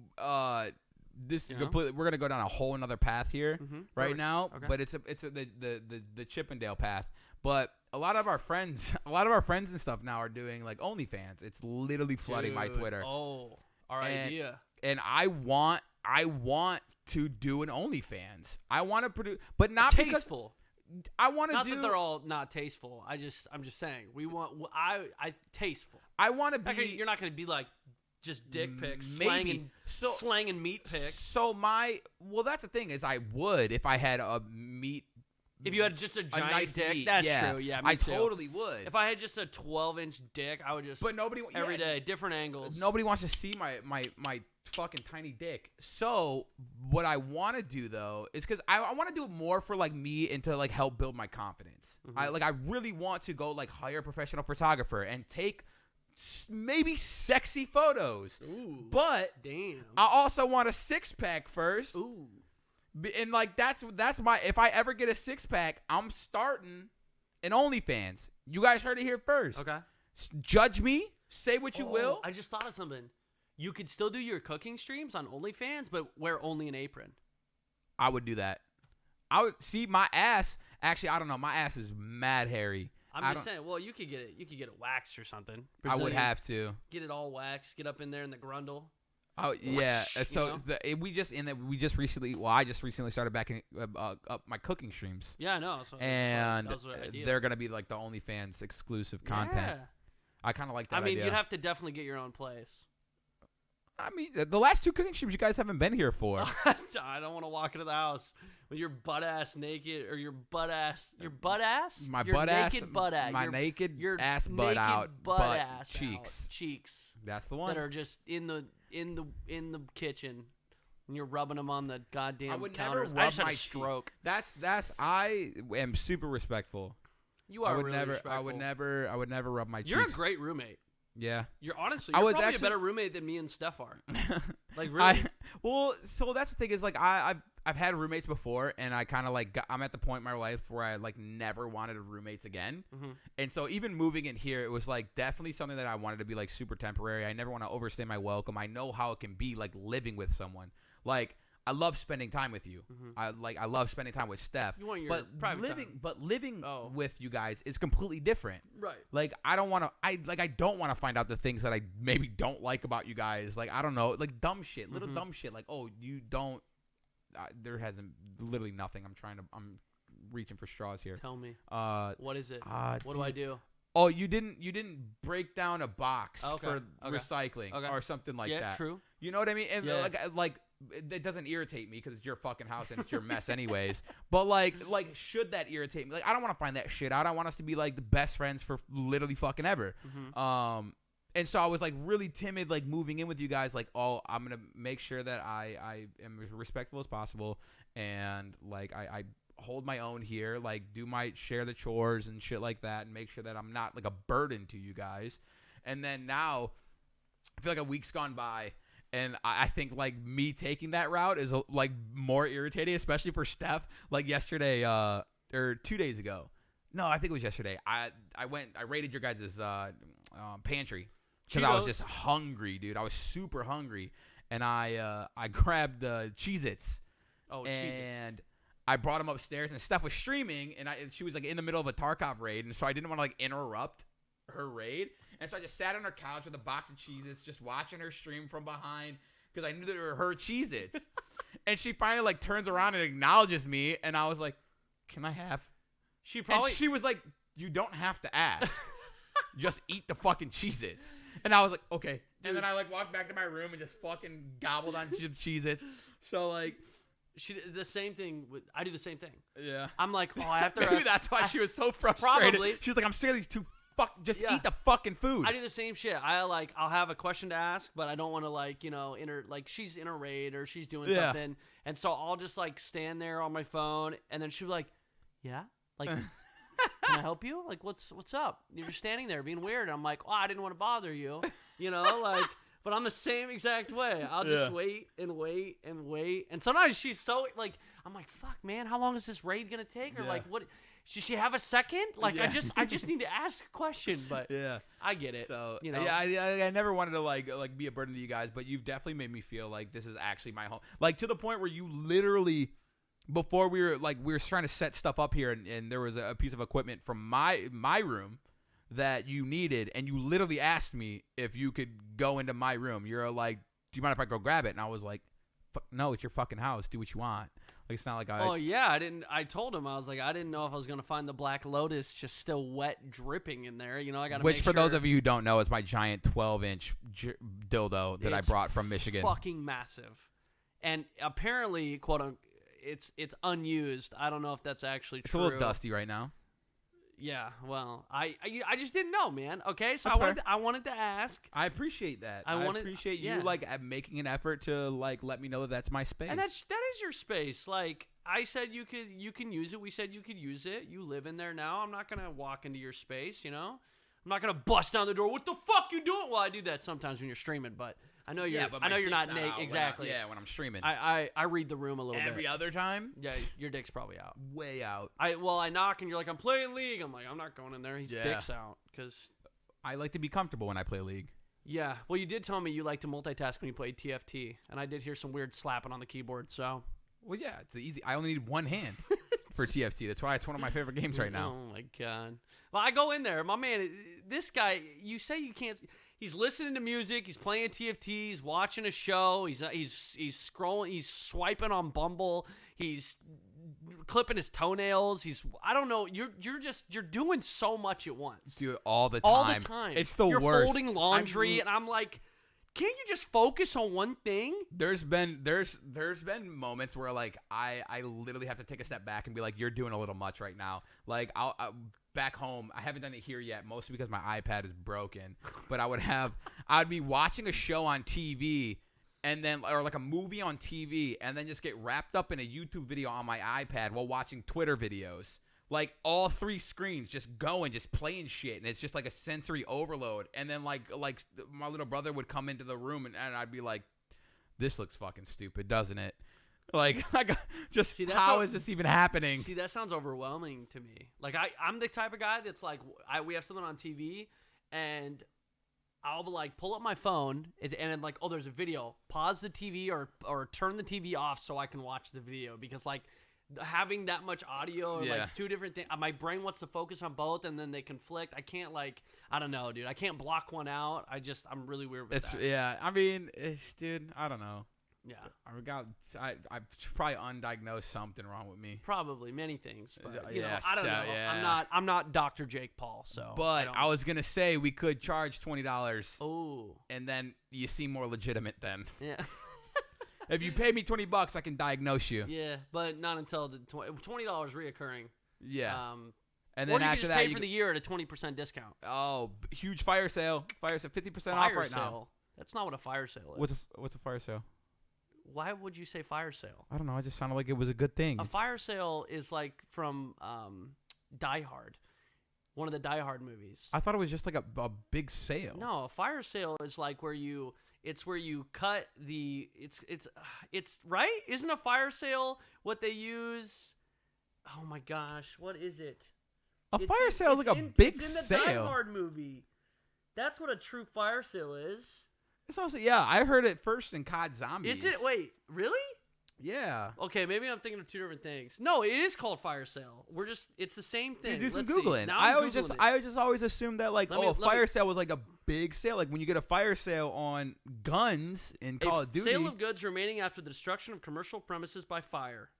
this we're gonna go down a whole another path here right now. Okay. But it's the Chippendale path. But a lot of our friends and stuff now are doing like OnlyFans. It's literally flooding my Twitter. Oh, our idea. And I want to do an OnlyFans. I want to produce, but not tasteful. I want to not that they're all not tasteful. I'm just saying we want. I tasteful. I want to be. You're not going to be like just dick pics, maybe slanging meat pics. So that's the thing is I would if I had a meat. If you had just a giant nice dick, meat, that's true. Yeah, me I too. totally would. If I had just a 12-inch dick, I would just. But nobody every day, different angles. Nobody wants to see my fucking tiny dick. So what I want to do though is because I want to do it more for like me and to like help build my confidence. I really want to go like hire a professional photographer and take maybe sexy photos. Ooh, but damn, I also want a 6-pack first. Ooh. And like that's my, if I ever get a 6-pack, I'm starting an OnlyFans. You guys heard it here first. Okay. Judge me, say what you will. I just thought of something. You could still do your cooking streams on OnlyFans, but wear only an apron. I would do that. I would see my ass. Actually, I don't know. My ass is mad hairy. I'm just saying. Well, you could get it waxed or something. I would have to get it all waxed. Get up in there in the grundle. Oh yeah, so we just recently. Well, I just recently started backing up my cooking streams. Yeah, I know. And they're gonna be like the OnlyFans exclusive content. Yeah. I kind of like that. I mean, idea. you'd have to definitely get your own place. I mean, the last 2 cooking streams you guys haven't been here for. I don't want to walk into the house with your butt ass naked or your butt ass. My your butt naked butt ass. My naked your ass butt naked out. Butt ass cheeks. Out. Cheeks. That's the one. That are just in the kitchen. And you're rubbing them on the goddamn counters. I just had a stroke. I am super respectful. You are really respectful. I would never rub my cheeks. You're a great roommate. Yeah. You're probably a better roommate than me and Steph are. Like really. So that's the thing is like I've had roommates before and I kind of like I'm at the point in my life where I like never wanted roommates again. And so even moving in here, it was like definitely something that I wanted to be like super temporary. I never want to overstay my welcome. I know how it can be like living with someone. Like I love spending time with you. I love spending time with Steph. You want your private time. But living with you guys is completely different. Right. Like I don't want to find out the things that I maybe don't like about you guys. Like I don't know, like dumb shit, little dumb shit. Like you don't. There hasn't literally nothing. I'm reaching for straws here. Tell me. What is it? What do I do? Oh, you didn't break down a box for recycling or something like that. Yeah, true. You know what I mean? And like it doesn't irritate me because it's your fucking house and it's your mess anyways. But like should that irritate me? Like I don't want to find that shit out. I want us to be like the best friends for literally fucking ever. And so I was like really timid, like moving in with you guys. Like, I'm gonna make sure that I am as respectful as possible, and like I hold my own here. Like share the chores and shit like that, and make sure that I'm not like a burden to you guys. And then now, I feel like a week's gone by. And I think, like, me taking that route is, like, more irritating, especially for Steph. Like, yesterday, or 2 days ago. No, I think it was yesterday. I raided your guys' pantry. Because I was just hungry, dude. I was super hungry. And I grabbed the Cheez-Its. Oh, Cheez-Its. And I brought them upstairs. And Steph was streaming. And she was, like, in the middle of a Tarkov raid. And so I didn't want to, like, interrupt her raid. And so I just sat on her couch with a box of Cheez-Its, just watching her stream from behind because I knew that they were her Cheez-Its. And she finally, like, turns around and acknowledges me. And I was like, can I have? She was like, you don't have to ask. Just eat the fucking Cheez-Its. And I was like, okay. Dude. And then I, like, walked back to my room and just fucking gobbled on Cheez-Its. So, like. I do the same thing. Yeah. I'm like, I have to Maybe that's why she was so frustrated. Probably. She's like, I'm sick of these two. Eat the fucking food. I do the same shit. I'll have a question to ask, but I don't want to like, she's in a raid or she's doing something. And so I'll just like stand there on my phone and then she'll be like, yeah, like, can I help you? Like, what's up? You're just standing there being weird. And I'm like, I didn't want to bother you, like, but I'm the same exact way. I'll just wait and wait and wait. And sometimes she's so like, I'm like, fuck, man, how long is this raid going to take? Or like, what? Should she have a second? Like, I just need to ask a question, but I get it. So, I never wanted to like be a burden to you guys, but you've definitely made me feel like this is actually my home. Like to the point where you literally, before we were trying to set stuff up here and there was a piece of equipment from my room that you needed, and you literally asked me if you could go into my room. You're like, do you mind if I go grab it? And I was like, no, it's your fucking house. Do what you want. Like, it's not like I told him, I was like, I didn't know if I was going to find the Black Lotus just still wet, dripping in there. I got to Which, for those of you who don't know, is my giant 12-inch dildo that I brought from Michigan. Fucking massive. And apparently, quote unquote, it's unused. I don't know if that's actually true. It's a little dusty right now. Yeah, well, I just didn't know, man. Okay, so I wanted to ask. I appreciate that. I appreciate you like making an effort to like let me know that that's my space. And that is your space. Like I said, you can use it. We said you could use it. You live in there now. I'm not gonna walk into your space. I'm not gonna bust down the door. What the fuck you doing? Well, I do that sometimes when you're streaming, but I know you're. I know you're not naked. Exactly. When I'm streaming. I read the room a little bit. Every other time. Yeah, your dick's probably out. Way out. I knock and you're like, I'm playing League. I'm like, I'm not going in there. His dick's out because I like to be comfortable when I play League. Yeah. Well, you did tell me you like to multitask when you played TFT, and I did hear some weird slapping on the keyboard. So. Well, yeah, it's easy. I only need one hand for TFT. That's why it's one of my favorite games right now. Oh my god. Well, I go in there, my man. This guy, you say you can't. He's listening to music. He's playing TFT. He's watching a show. He's scrolling. He's swiping on Bumble. He's clipping his toenails. I don't know. You're doing so much at once. Do it all the time. All the time. It's the worst. You're folding laundry, and I'm like, can't you just focus on one thing? There's been moments where like I literally have to take a step back and be like, you're doing a little much right now. Like I'll back home, I haven't done it here yet, mostly because my iPad is broken. But I'd be watching a show on TV, and then or like a movie on TV, and then just get wrapped up in a YouTube video on my iPad while watching Twitter videos. Like all three screens just going, just playing shit, and it's just like a sensory overload. And then like my little brother would come into the room, and I'd be like, "This looks fucking stupid, doesn't it?" Like, how is this even happening? See, that sounds overwhelming to me. Like, I'm the type of guy that's like, we have something on TV, and I'll like pull up my phone and then like, oh, there's a video. Pause the TV or turn the TV off so I can watch the video, because like having that much audio or like two different things, my brain wants to focus on both and then they conflict. I can't I don't know, dude. I can't block one out. I'm really weird with that. Yeah. I mean, dude, I don't know. Yeah. I probably undiagnosed something wrong with me. Probably many things, but Yeah, I don't know. yeah. I'm not Dr. Jake Paul, so. But I was gonna say we could charge $20. Oh. And then you seem more legitimate then. Yeah. If you pay me $20, I can diagnose you. Yeah, but not until the $20 reoccurring. Yeah. And or then you after can just that, pay for the year at a 20% discount. Oh, huge fire sale! 50% off right now. That's not what a fire sale is. What's a fire sale? Why would you say fire sale? I don't know. It just sounded like it was a good thing. A fire sale is like from Die Hard, one of the Die Hard movies. I thought it was just like a big sale. No, a fire sale is like where you cut the it's right? Isn't a fire sale what they use? Oh my gosh, what is it? Fire sale is like a big sale. It's in the Die Hard movie. That's what a true fire sale is. It's also, yeah, I heard it first in COD Zombies. Is it? Wait, really? Yeah. Okay, maybe I'm thinking of two different things. No, it is called fire sale. It's the same thing. Dude, do some Let's Googling. See. Now I Googling always assumed that like, fire sale was like a big sale. Like when you get a fire sale on guns in Call of Duty. Sale of goods remaining after the destruction of commercial premises by fire.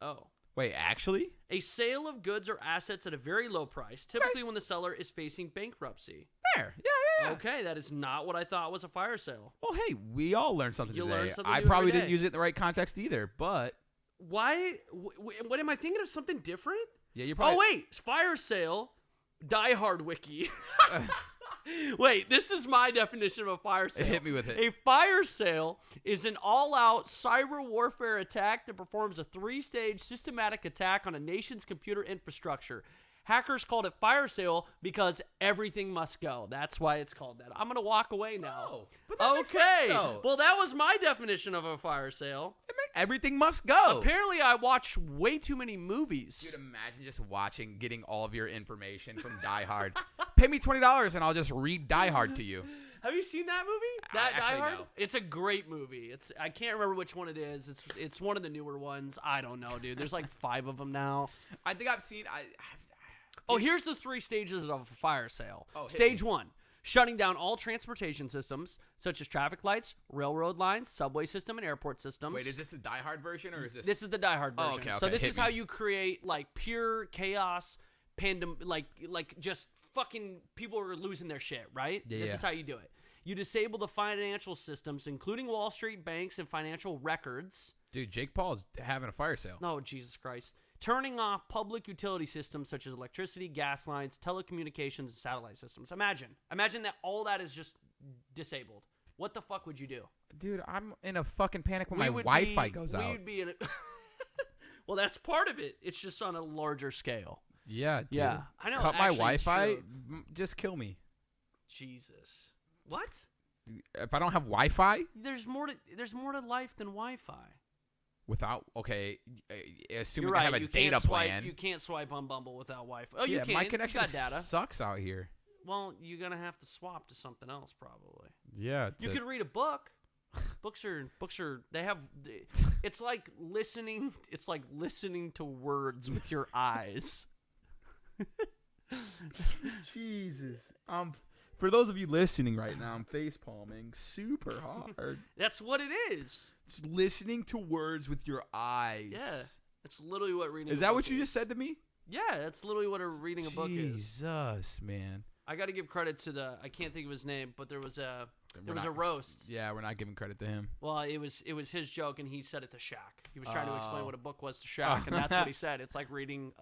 Oh. Wait, actually? A sale of goods or assets at a very low price, typically when the seller is facing bankruptcy. There. Yeah. Okay, that is not what I thought was a fire sale. Well, hey, we all learned something You today. learn something I new probably every didn't day. use it in the right context either, but Why? What am I thinking of? Something different? yeah, you're probably. Oh wait, fire sale, Die Hard wiki. Wait, this is my definition of a fire sale. Hit me with it. A fire sale is an all-out cyber warfare attack that performs a 3-stage systematic attack on a nation's computer infrastructure. Hackers called it fire sale because everything must go. That's why it's called that. I'm going to walk away now. Oh, but that makes sense, Okay. though. Well, that was my definition of a fire sale. Everything must go. Apparently, I watch way too many movies. Dude, imagine just getting all of your information from Die Hard. Pay me $20 and I'll just read Die Hard to you. Have you seen that movie? I Die actually Hard? know. It's a great movie. I can't remember which one it is. It's one of the newer ones. I don't know, dude. There's like 5 of them now. I think I've seen. Oh, here's the 3 stages of a fire sale. Oh, hit Stage me. 1, shutting down all transportation systems, such as traffic lights, railroad lines, subway system, and airport systems. Wait, is this the Die Hard version or is this? This is the Die Hard version. Oh, okay, So okay, this hit is me. how you create like pure chaos, like just fucking people are losing their shit, right? Yeah, This yeah. is how you do it. You disable the financial systems, including Wall Street, banks, and financial records. Dude, Jake Paul's having a fire sale. No, Jesus Christ. Turning off public utility systems such as electricity, gas lines, telecommunications, and satellite systems. Imagine that all that is just disabled. What the fuck would you do? Dude, I'm in a fucking panic when my Wi-Fi goes out. We'd be in a well, that's part of it. It's just on a larger scale. Yeah, dude. Yeah, I know. Cut my actually, it's Wi-Fi, true. just kill me. Jesus. What? If I don't have Wi-Fi There's more to life than Wi-Fi. without, okay, assuming You're I right. have a You data can't swipe. plan. You can't swipe on Bumble without Wi-Fi. Oh, you yeah, can. my You connection got data. sucks out here. Well, you're gonna have to swap to something else probably. Yeah, You could read a book. Books are. They have. It's like listening. It's like listening to words with your eyes. Jesus. For those of you listening right now, I'm face palming super hard. That's what it is. It's listening to words with your eyes. Yeah, that's literally what reading. Is a that book what you just said to me? Yeah, that's literally what reading a book is. Jesus, man. I got to give credit to I can't think of his name, but there was a roast. Yeah, we're not giving credit to him. Well, it was his joke, and he said it to Shaq. He was trying to explain what a book was to Shaq, and that's what he said. It's like reading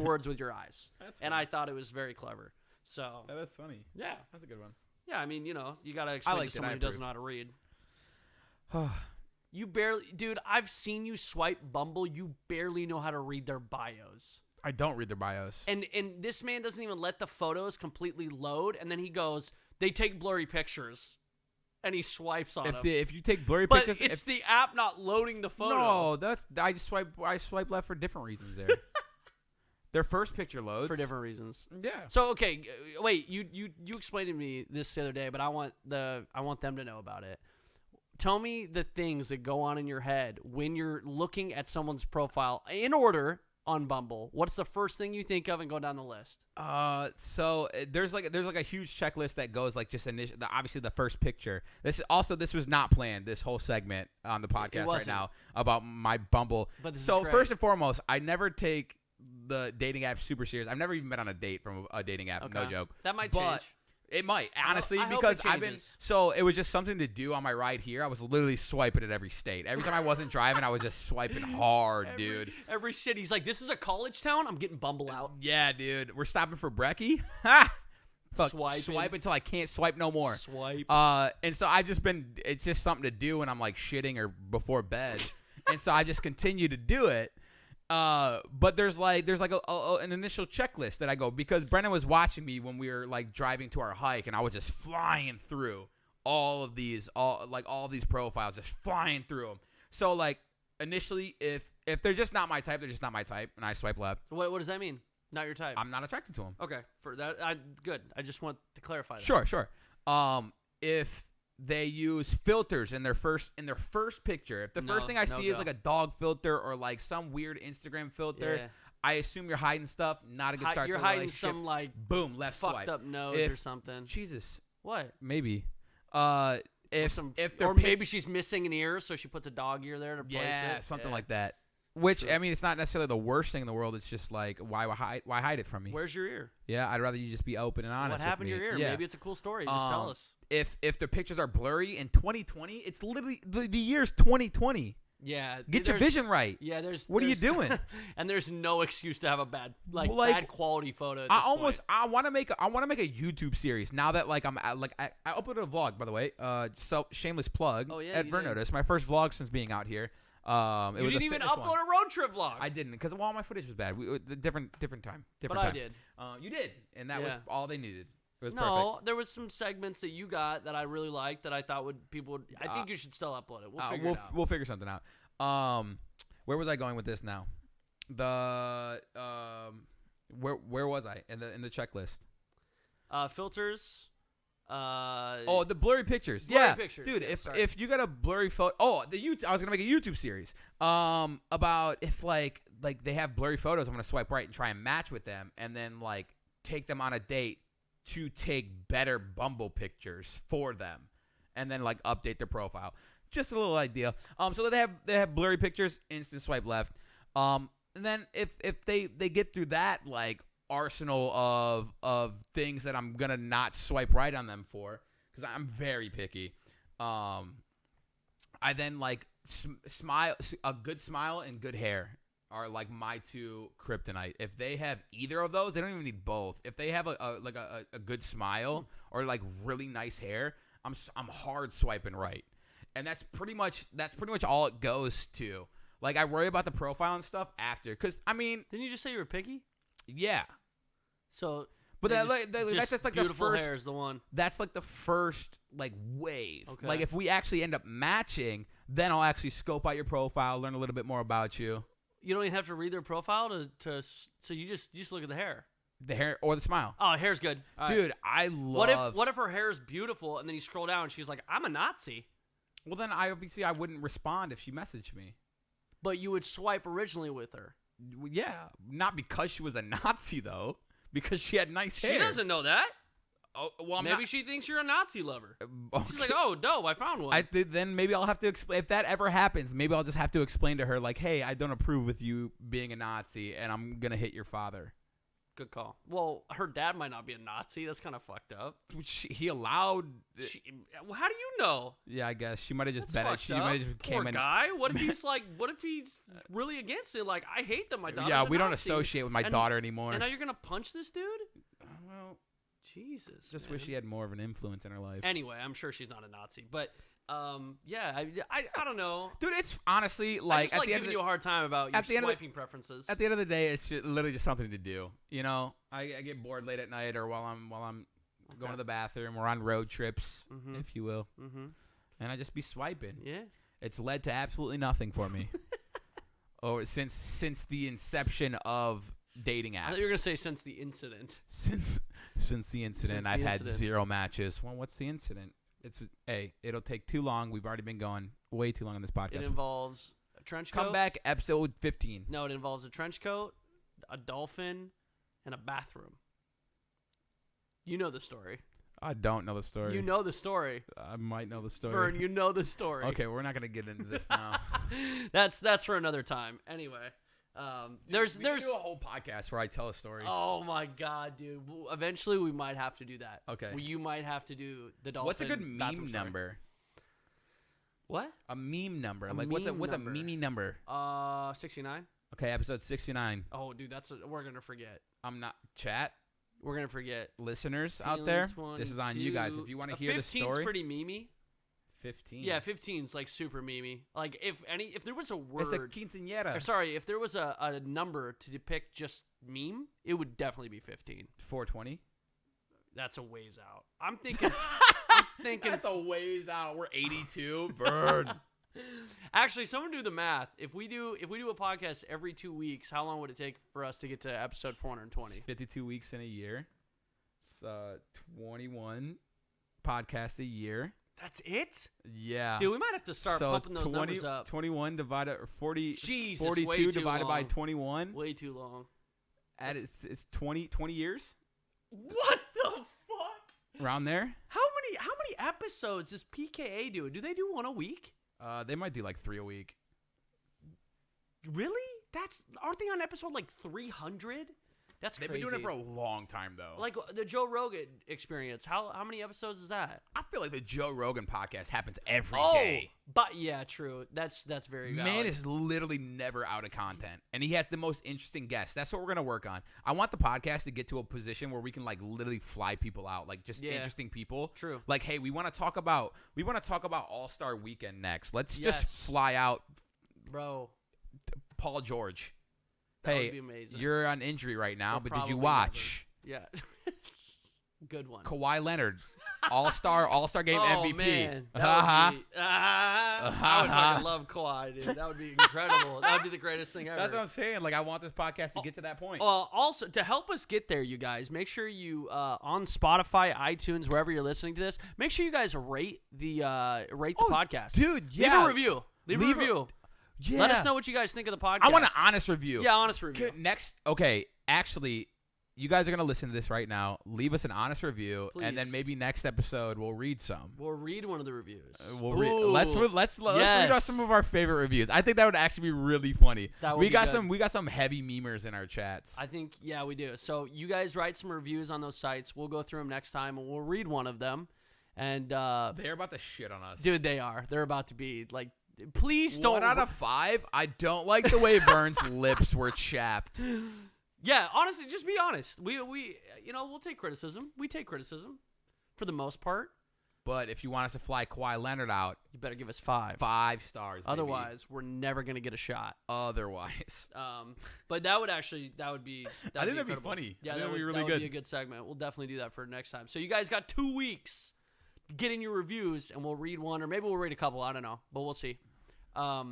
words with your eyes. And I thought it was very clever. So That's funny. yeah, That's a good one. yeah. I mean, you got to explain liked to it. someone I who doesn't know how to read. You barely, dude. I've seen you swipe Bumble. You barely know how to read their bios. I don't read their bios. And this man doesn't even let the photos completely load, and then he goes, "They take blurry pictures," and he swipes on them. If you take blurry But pictures, it's the app not loading the photo. no, I swipe left for different reasons there. Their first picture loads for different reasons. Yeah. So okay, wait. You explained to me this the other day, but I want them to know about it. Tell me the things that go on in your head when you're looking at someone's profile in order on Bumble. What's the first thing you think of and go down the list? So there's like a huge checklist that goes like just obviously the first picture. This was not planned. This whole segment on the podcast right now about my Bumble. But so first and foremost, I never take the dating app super serious. I've never even been on a date from a dating app. Okay. No joke. That might change. It might, honestly, I because it was just something to do on my ride here. I was literally swiping at every state. Every time I wasn't driving, I was just swiping hard, dude. Every shit. He's like, this is a college town? I'm getting Bumble out. Yeah, dude. We're stopping for brekkie. Fuck, swipe until I can't swipe no more. Swipe. And so it's just something to do when I'm like shitting or before bed. And so I just continue to do it. But there's an initial checklist that I go, because Brennan was watching me when we were like driving to our hike, and I was just flying through all of these profiles, just flying through them. So like initially, if they're just not my type, they're just not my type, and I swipe left. What does that mean? Not your type? I'm not attracted to them. Okay, for that, good. I just want to clarify that. Sure. If they use filters in their first picture. If the first thing I see is like a dog filter or like some weird Instagram filter, I assume you're hiding stuff. Not a good start. You're hiding some like boom left fucked swipe. up nose or something. Jesus. What? Maybe. Maybe she's missing an ear, so she puts a dog ear there to place it. Yeah, something like that. Which, I mean, it's not necessarily the worst thing in the world. It's just like, why hide it from me? Where's your ear? Yeah, I'd rather you just be open and honest. What happened to your ear? Yeah. Maybe it's a cool story. Just tell us. If the pictures are blurry in 2020, it's literally the year's 2020. Yeah, get your vision right. Yeah, what are you doing? And there's no excuse to have a bad quality photo. I want to make a YouTube series now that like I uploaded a vlog, by the way. So shameless plug. Oh, yeah, at Vern. My first vlog since being out here. You didn't even upload a road trip vlog. I didn't, because all my footage was bad. Different time. But I did. You did, and that was all they needed. It was perfect. There was some segments that you got that I really liked that I thought people would. I think you should still upload it. We'll figure it out. We'll figure something out. Where was I going with this now? Where was I in the checklist? Filters. The blurry pictures. Pictures. Dude, if you got a blurry photo, I was gonna make a YouTube series about if like they have blurry photos, I'm gonna swipe right and try and match with them, and then like take them on a date to take better Bumble pictures for them, and then like update their profile. Just a little idea. So they have blurry pictures, instant swipe left. And then if they get through that like arsenal of things that I'm gonna not swipe right on them for, because I'm very picky. I then like a good smile and good hair are like my two kryptonite. If they have either of those, they don't even need both. If they have a good smile or like really nice hair, I'm hard swiping right. And that's pretty much all it goes to. Like, I worry about the profile and stuff after, because I mean, didn't you just say you were picky? Yeah. So, but that's just like beautiful the first. hair is the one. That's like the first like wave. Okay. Like if we actually end up matching, then I'll actually scope out your profile, learn a little bit more about you. You don't even have to read their profile so you just look at the hair. The hair or the smile. Oh, hair's good. Dude, I love. What if her hair is beautiful and then you scroll down and she's like, I'm a Nazi? Well, then I wouldn't respond if she messaged me. But you would swipe originally with her. Yeah, not because she was a Nazi though, because she had nice hair. She doesn't know that. Oh, well, maybe she thinks you're a Nazi lover. Okay. She's like, oh, dope, I found one. Then maybe I'll have to explain. If that ever happens, maybe I'll just have to explain to her, like, hey, I don't approve with you being a Nazi, and I'm going to hit your father. Good call. Well, her dad might not be a Nazi. That's kind of fucked up. He allowed. How do you know? Yeah, I guess she might have just bet it. She might have just came Poor in. guy. What if he's like? What if he's really against it? Like, I hate that my daughter's Yeah, we a don't Nazi. associate with my daughter anymore. And now you're gonna punch this dude? Well, Jesus. Just man. wish she had more of an influence in her life. Anyway, I'm sure she's not a Nazi, but. Yeah, I don't know, dude. It's honestly like I just like giving you a hard time about your swiping preferences. At the end of the day, it's literally just something to do. You know, I get bored late at night or while I'm going to the bathroom or on road trips, if you will, and I just be swiping. Yeah, it's led to absolutely nothing for me. Since the inception of dating apps. I thought you were gonna say since the incident. Since the incident, I've had 0 matches. Well, what's the incident? It'll take too long. We've already been going way too long on this podcast. It involves a trench coat. Come back, episode 15. No, it involves a trench coat, a dolphin, and a bathroom. You know the story. I don't know the story. You know the story. I might know the story. Vern, you know the story. Okay, we're not gonna get into this now. That's for another time. Anyway, there's we can do a whole podcast where I tell a story. Oh my god, dude! Eventually, we might have to do that. Okay. You might have to do the dolphin. What's a good meme number? What? A meme number. A Like meme what's a number. meme number? 69. Okay, episode 69. Oh, dude, we're gonna forget. I'm not chat. We're gonna forget. Listeners out there, Feelings, this is on you guys. If you want to hear the 15's story, pretty memey. 15. Yeah, 15's like super memey. Like if there was a It's a word, quinceañera. or sorry, if there was a number to depict just meme, it would definitely be 15. 420. That's a ways out. I'm thinking. That's a ways out. We're 82. Bird. Actually, someone do the math. If we do a podcast every 2 weeks, how long would it take for us to get to episode 420? 52 weeks in a year. It's 21 podcasts a year. That's it? Yeah. Dude, we might have to start pumping those numbers up. 21 divided 40. Jesus, 42 way too divided by long. 21. Way too long. It's 20 years. What the fuck? Around there. How many episodes does PKA do? Do they do one a week? They might do like 3 a week. Really? Aren't they on episode like 300? That's They've crazy. been doing it for a long time though. Like the Joe Rogan Experience. How many episodes is that? I feel like the Joe Rogan podcast happens every Oh, day. but yeah, true. That's very valid. Man is literally never out of content, and he has the most interesting guests. That's what we're gonna work on. I want the podcast to get to a position where we can like literally fly people out, like just interesting people. True. Like, hey, we want to talk about All-Star Weekend next. Let's Yes. just fly out, Bro. Paul George. That Hey, would be amazing. you're on injury right now, But but did you probably watch Yeah. Good one. Kawhi Leonard, All-Star Game oh, MVP? Man. Uh-huh. That would be, I would fucking love Kawhi, dude. That would be incredible. That would be the greatest thing ever. That's what I'm saying. Like, I want this podcast to get to that point. Also, to help us get there, you guys, make sure you on Spotify, iTunes, wherever you're listening to this, make sure you guys rate the podcast. Dude, yeah. Leave a review. Leave a review. Yeah. Let us know what you guys think of the podcast. I want an honest review. Yeah, honest review. Okay, actually, you guys are going to listen to this right now. Leave us an honest review, Please. and then maybe next episode we'll read some. We'll read one of the reviews. Let's read out some of our favorite reviews. I think that would actually be really funny. That would we be got good. we got some heavy memers in our chats. I think, yeah, we do. So you guys write some reviews on those sites. We'll go through them next time, and we'll read one of them. And They're about to shit on us. dude, they are. They're about to be like. Please don't. 1 out of 5. I don't like the way Vern's lips were chapped. Yeah, honestly, just be honest. We we'll take criticism. We take criticism for the most part. But if you want us to fly Kawhi Leonard out, You better give us 5. 5 stars. Baby. Otherwise, we're never gonna get a shot. Otherwise. But that would be. I think that'd be incredible. funny. Yeah, I think that that'd would be really that would good. be a good segment. We'll definitely do that for next time. So you guys got 2 weeks. Get in your reviews, and we'll read one, or maybe we'll read a couple. I don't know, but we'll see. What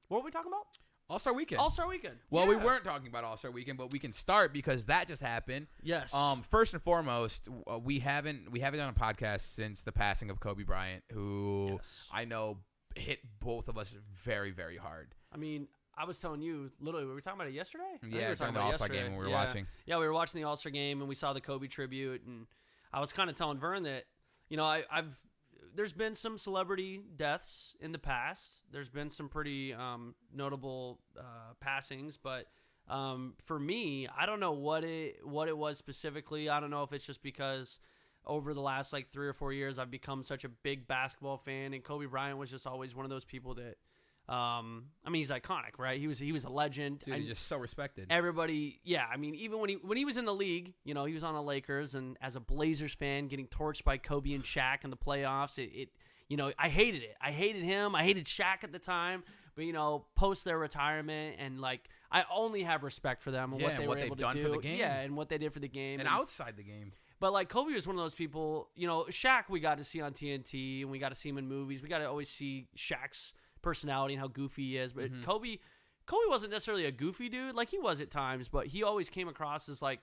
were we talking about? All-Star Weekend. All-Star Weekend. Well, we Yeah. weren't talking about All-Star Weekend, but we can start because that just happened. Yes. First and foremost, we haven't done a podcast since the passing of Kobe Bryant, who Yes. I know hit both of us very, very hard. I mean, I was telling you, literally, we were talking about it yesterday? I think we Yeah, were during talking the about it All-Star yesterday. game when we were Yeah. watching. Yeah, we were watching the All-Star game, and we saw the Kobe tribute, and I was kind of telling Vern that, there's been some celebrity deaths in the past. There's been some pretty notable passings, but for me, I don't know what it was specifically. I don't know if it's just because over the last 3 or 4 years, I've become such a big basketball fan, and Kobe Bryant was just always one of those people that, he's iconic, right? He was a legend. Dude, he's just so respected. Everybody, yeah. I mean, even when he was in the league, he was on the Lakers, and as a Blazers fan, getting torched by Kobe and Shaq in the playoffs, I hated it. I hated him. I hated Shaq at the time. But post their retirement, and I only have respect for them and what they were able to do. For the game. Yeah, and what they did for the game and outside the game. But Kobe was one of those people. Shaq we got to see on TNT, and we got to see him in movies. We got to always see Shaq's personality and how goofy he is. But Kobe wasn't necessarily a goofy dude. Like, he was at times, but he always came across as, like,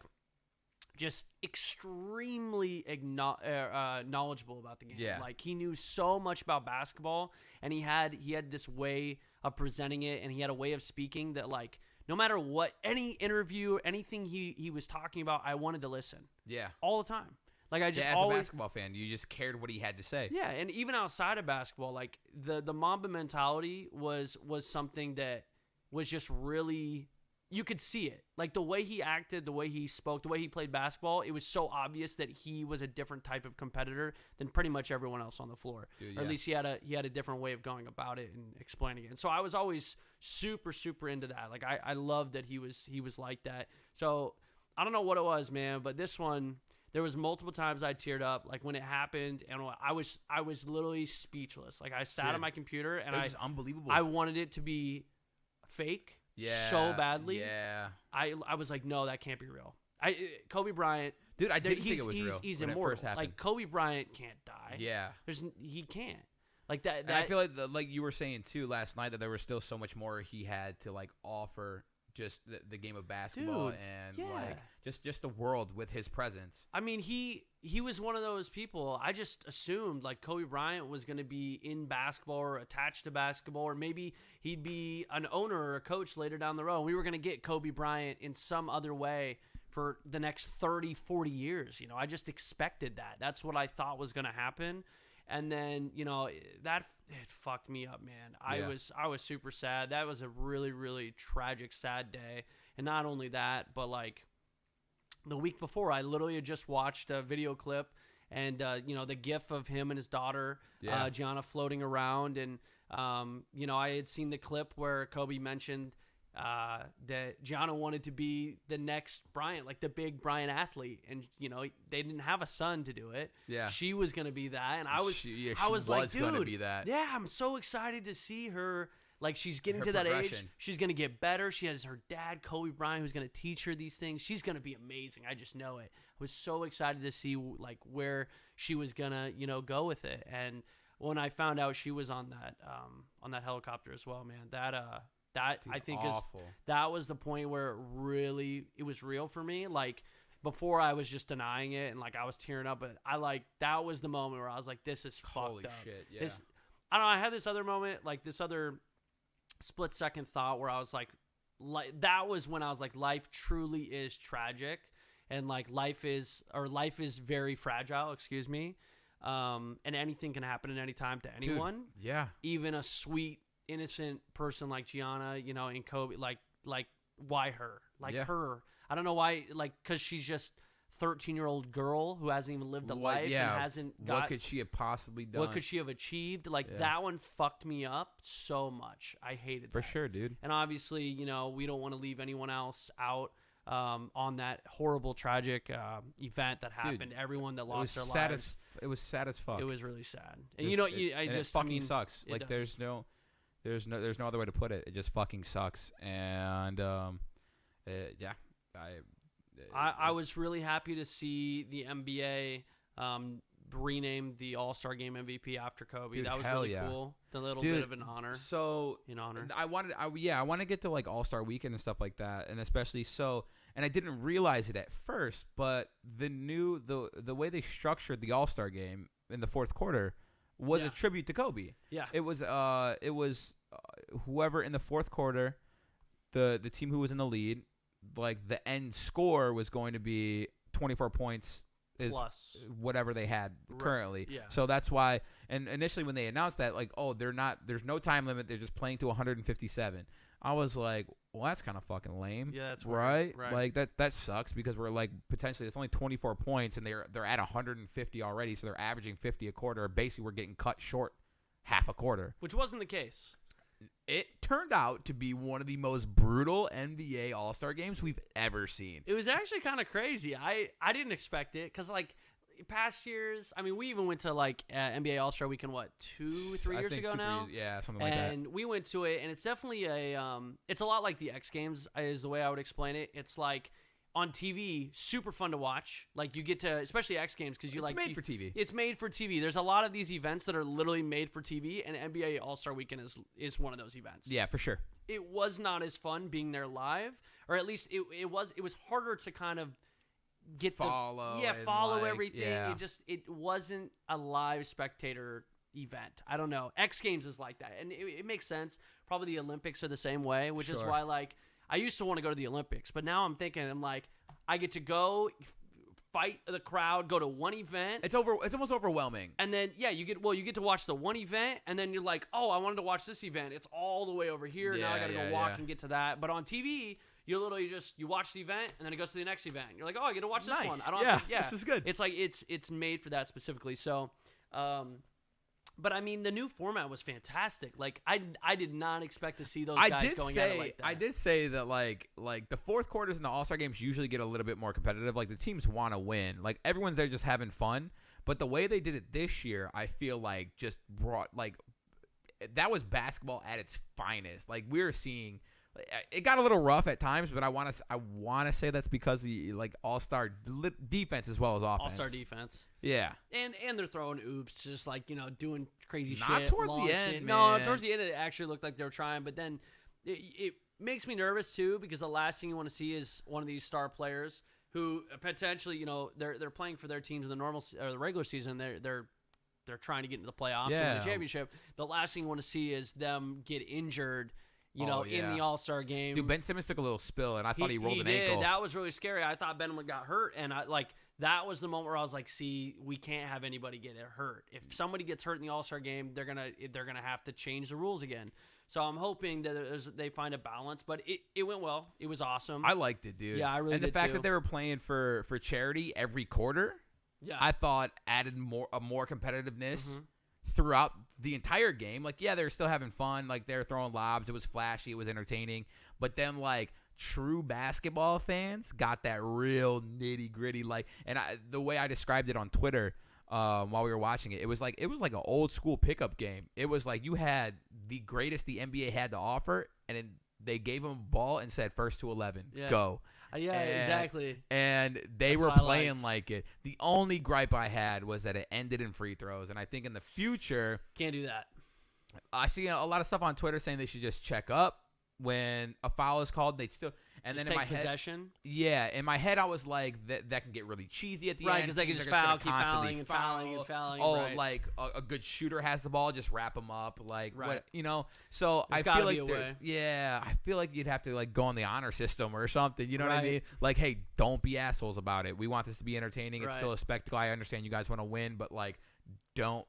just extremely knowledgeable about the game. Yeah. Like, he knew so much about basketball, and he had this way of presenting it, and he had a way of speaking that, like, no matter what, any interview, anything he was talking about, I wanted to listen. Yeah. All the time. Like, I just as always, a basketball fan, you just cared what he had to say. yeah, and even outside of basketball, like, the Mamba mentality was something that was just really, you could see it. Like, the way he acted, the way he spoke, the way he played basketball, it was so obvious that he was a different type of competitor than pretty much everyone else on the floor. Dude, or at least he had a different way of going about it and explaining it. And so I was always super, super into that. Like, I loved that he was like that. So I don't know what it was, man, but this one, there was multiple times I teared up, like, when it happened, and I was literally speechless. Like, I sat on my computer, and it was unbelievable. I wanted it to be fake. Yeah, so badly. Yeah. I was like, no, that can't be real. Kobe Bryant. Dude, I didn't think it was real. He's when immortal. It first happened. Like, Kobe Bryant can't die. Yeah. He can't. Like that. And I feel like you were saying too last night that there was still so much more he had to, like, offer just the game of basketball. Dude, and yeah. like just the world with his presence. I mean, he was one of those people. I just assumed, like, Kobe Bryant was going to be in basketball or attached to basketball, or maybe he'd be an owner or a coach later down the road. And we were going to get Kobe Bryant in some other way for the next 30, 40 years. You know, I just expected that. That's what I thought was going to happen. And then, you know, it fucked me up, man. I was super sad. That was a really, really tragic, sad day. And not only that, but, like, the week before, I literally had just watched a video clip, and you know, the gif of him and his daughter, Gianna, floating around, and you know, I had seen the clip where Kobe mentioned that Gianna wanted to be the next Bryant, like the big Bryant athlete, and, you know, they didn't have a son to do it. Yeah, she was gonna be that, and I was like, dude, gonna be that. Yeah, I'm so excited to see her. Like, she's getting Her to that age. progression. She's going to get better. She has her dad, Kobe Bryant, who's going to teach her these things. She's going to be amazing. I just know it. I was so excited to see, like, where she was going to, you know, go with it. And when I found out she was on that helicopter as well, man, that Dude, I think awful. that was the point where it was real for me. Like, before, I was just denying it, and, like, I was tearing up, but that was the moment where I was like, this is Holy fucked up. shit, yeah. I don't know, I had this other moment, like, this other split-second thought where I was like, that was when I was like, life truly is tragic, and, like, life is very fragile, excuse me, and anything can happen at any time to anyone. Dude, yeah. Even a sweet, innocent person like Gianna, you know, and Kobe, like why her? Like, her. I don't know why, like, because she's just 13-year-old girl who hasn't even lived a life and hasn't got. What could she have possibly done? What could she have achieved? Like, that one fucked me up so much. I hated that. For sure, dude. And obviously, you know, we don't want to leave anyone else out on that horrible, tragic event that happened. Dude, everyone that lost their lives. It was sad as fuck. It was really sad. And, you know, it fucking sucks. Like, there's no other way to put it. It just fucking sucks. And yeah, I was really happy to see the NBA rename the All-Star Game MVP after Kobe. Dude, that was really cool. A little bit of an honor. So in honor. I want to get to, like, All-Star Weekend and stuff like that, and especially so. And I didn't realize it at first, but the way they structured the All-Star Game in the fourth quarter was a tribute to Kobe. Yeah. It was whoever in the fourth quarter, the team who was in the lead, like, the end score was going to be 24 points plus whatever they had currently. Yeah. So that's why. And initially when they announced that, like, oh, there's no time limit. They're just playing to 157. I was like, well, that's kind of fucking lame. Yeah, that's right. Like, that sucks, because we're, like, potentially it's only 24 points and they're at 150 already. So they're averaging 50 a quarter. Basically, we're getting cut short half a quarter, which wasn't the case. It turned out to be one of the most brutal NBA All-Star games we've ever seen. It was actually kind of crazy. I didn't expect it, because, like, past years, I mean, we even went to, like, NBA All-Star Weekend, 3 years ago now? Yeah, something like that. And we went to it, and it's definitely it's a lot like the X Games is the way I would explain it. It's like on TV, super fun to watch. Like you get to, especially X Games, because It's made for TV. It's made for TV. There's a lot of these events that are literally made for TV, and NBA All-Star Weekend is one of those events. Yeah, for sure. It was not as fun being there live, or at least it was harder to kind of get follow everything. Yeah. It wasn't a live spectator event. I don't know. X Games is like that, and it makes sense. Probably the Olympics are the same way, which is why like I used to want to go to the Olympics, but now I'm like I get to go fight the crowd, go to one event. It's almost overwhelming. And then you get to watch the one event, and then you're like, oh, I wanted to watch this event. It's all the way over here. Now I got to go walk and get to that. But on TV, you literally you watch the event, and then it goes to the next event. You're like, oh, I get to watch this one. I don't have to, this is good. It's like it's made for that specifically. So, but I mean, the new format was fantastic. Like I did not expect to see those guys going at it like that. I did say that like the fourth quarters in the All-Star games usually get a little bit more competitive. Like the teams want to win. Like everyone's there just having fun. But the way they did it this year, I feel like just brought like that was basketball at its finest. Like we were seeing. It got a little rough at times, but I want to say that's because the like all-star defense as well as offense. All-star defense. Yeah. And they're throwing oops, just like, doing crazy shit. Not towards the end, No, man. towards the end it actually looked like they were trying, but then it makes me nervous too, because the last thing you want to see is one of these star players who potentially, they're playing for their teams in the regular season. They're trying to get into the playoffs or the championship. The last thing you want to see is them get injured. In the All-Star game. Dude, Ben Simmons took a little spill, and I thought he rolled an ankle. That was really scary. I thought Ben got hurt, and that was the moment where I was like, see, we can't have anybody get hurt. If somebody gets hurt in the All-Star game, they're gonna have to change the rules again. So I'm hoping that they find a balance, but it went well. It was awesome. I liked it, dude. Yeah, I really did. And the fact that they were playing for charity every quarter, I thought added more competitiveness. Mm-hmm. Throughout the entire game. Like, yeah, they were still having fun. Like, they were throwing lobs. It was flashy. It was entertaining. But then, like, true basketball fans got that real nitty-gritty. Like, and the way I described it on Twitter while we were watching it, it was like an old-school pickup game. It was like you had the greatest the NBA had to offer, and then they gave them a ball and said, first to 11, go. Exactly. And they were playing like it. The only gripe I had was that it ended in free throws. And I think in the future, can't do that. I see a lot of stuff on Twitter saying they should just check up when a foul is called. They'd still and just then in my possession. Head, in my head, I was like that can get really cheesy at the end. Right, because they can just foul, keep fouling and fouling and fouling. Oh, right. like a good shooter has the ball, just wrap them up. Like, right. So there's I feel like I feel like you'd have to like go on the honor system or something. You know what I mean? Like, hey, don't be assholes about it. We want this to be entertaining. It's still a spectacle. I understand you guys want to win, but like, don't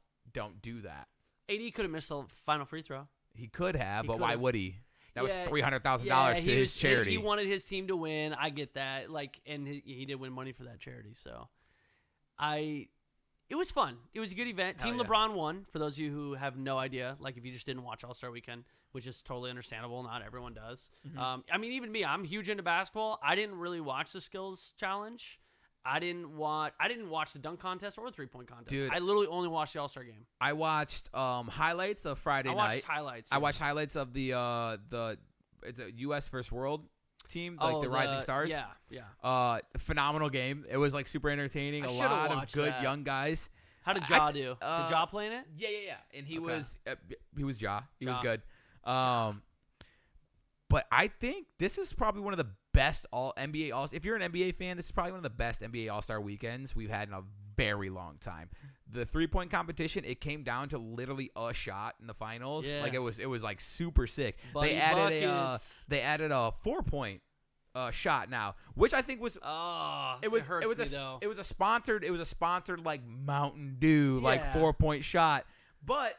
do that. AD could have missed the final free throw. He could have, but why would he? That was $300,000 to his charity. He wanted his team to win. I get that. Like, and he did win money for that charity. So, it was fun. It was a good event. Team LeBron won. For those of you who have no idea, like if you just didn't watch All-Star Weekend, which is totally understandable. Not everyone does. Mm-hmm. I mean, even me. I'm huge into basketball. I didn't really watch the skills challenge. I didn't watch the dunk contest or the 3-point contest. Dude, I literally only watched the All-Star game. I watched highlights of Friday night. I watched highlights. I watched highlights of the it's a U.S. versus World team, like the Rising Stars. Yeah. Phenomenal game. It was like super entertaining. A lot of good young guys. How did Ja do? Did Ja play in it? Yeah. And he was Ja. He was good. But I think this is probably one of the best NBA All. If you're an NBA fan, this is probably one of the best NBA All-Star weekends we've had in a very long time. The 3-point competition, it came down to literally a shot in the finals. Yeah. Like it was like super sick. Buddy they added a 4-point shot now, which I think was it was a sponsored like Mountain Dew like 4-point shot, but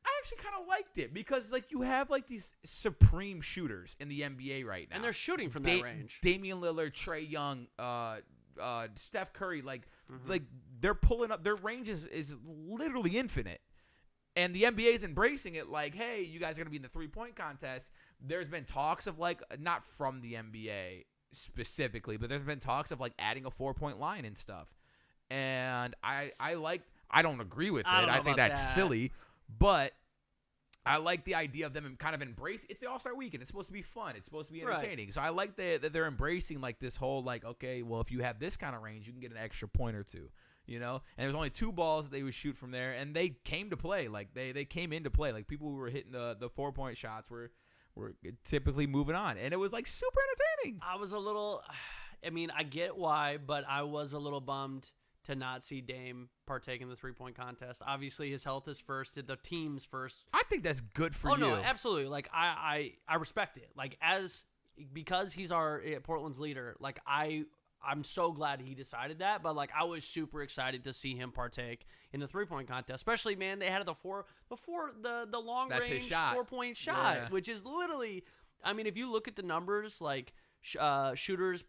I actually kind of liked it because like you have like these supreme shooters in the NBA right now, and they're shooting from that range. Damian Lillard, Trae Young, Steph Curry, like they're pulling up. Their range is literally infinite, and the NBA is embracing it. Like, hey, you guys are gonna be in the 3-point contest. There's been talks of like not from the NBA specifically, but there's been talks of like adding a 4-point line and stuff. And I don't agree with it. I think that's silly. But I like the idea of them kind of embrace. It's the All-Star Weekend. It's supposed to be fun. It's supposed to be entertaining. Right. So I like that they're embracing like this whole like, okay, well, if you have this kind of range, you can get an extra point or two, you know. And there's only 2 balls that they would shoot from there, and they came to play. Like they came into play. Like people who were hitting the 4-point shots were typically moving on, and it was like super entertaining. I was a little. I mean, I get why, but I was a little bummed to not see Dame partake in the 3-point contest. Obviously, his health is first, the team's first. I think that's good for you. Oh, no, absolutely. Like, I respect it. Like, because he's our Portland's leader, like, I'm so glad he decided that. But, like, I was super excited to see him partake in the 3-point contest. Especially, man, they had before the long-range 4-point shot, which is literally, I mean, if you look at the numbers, like, shooters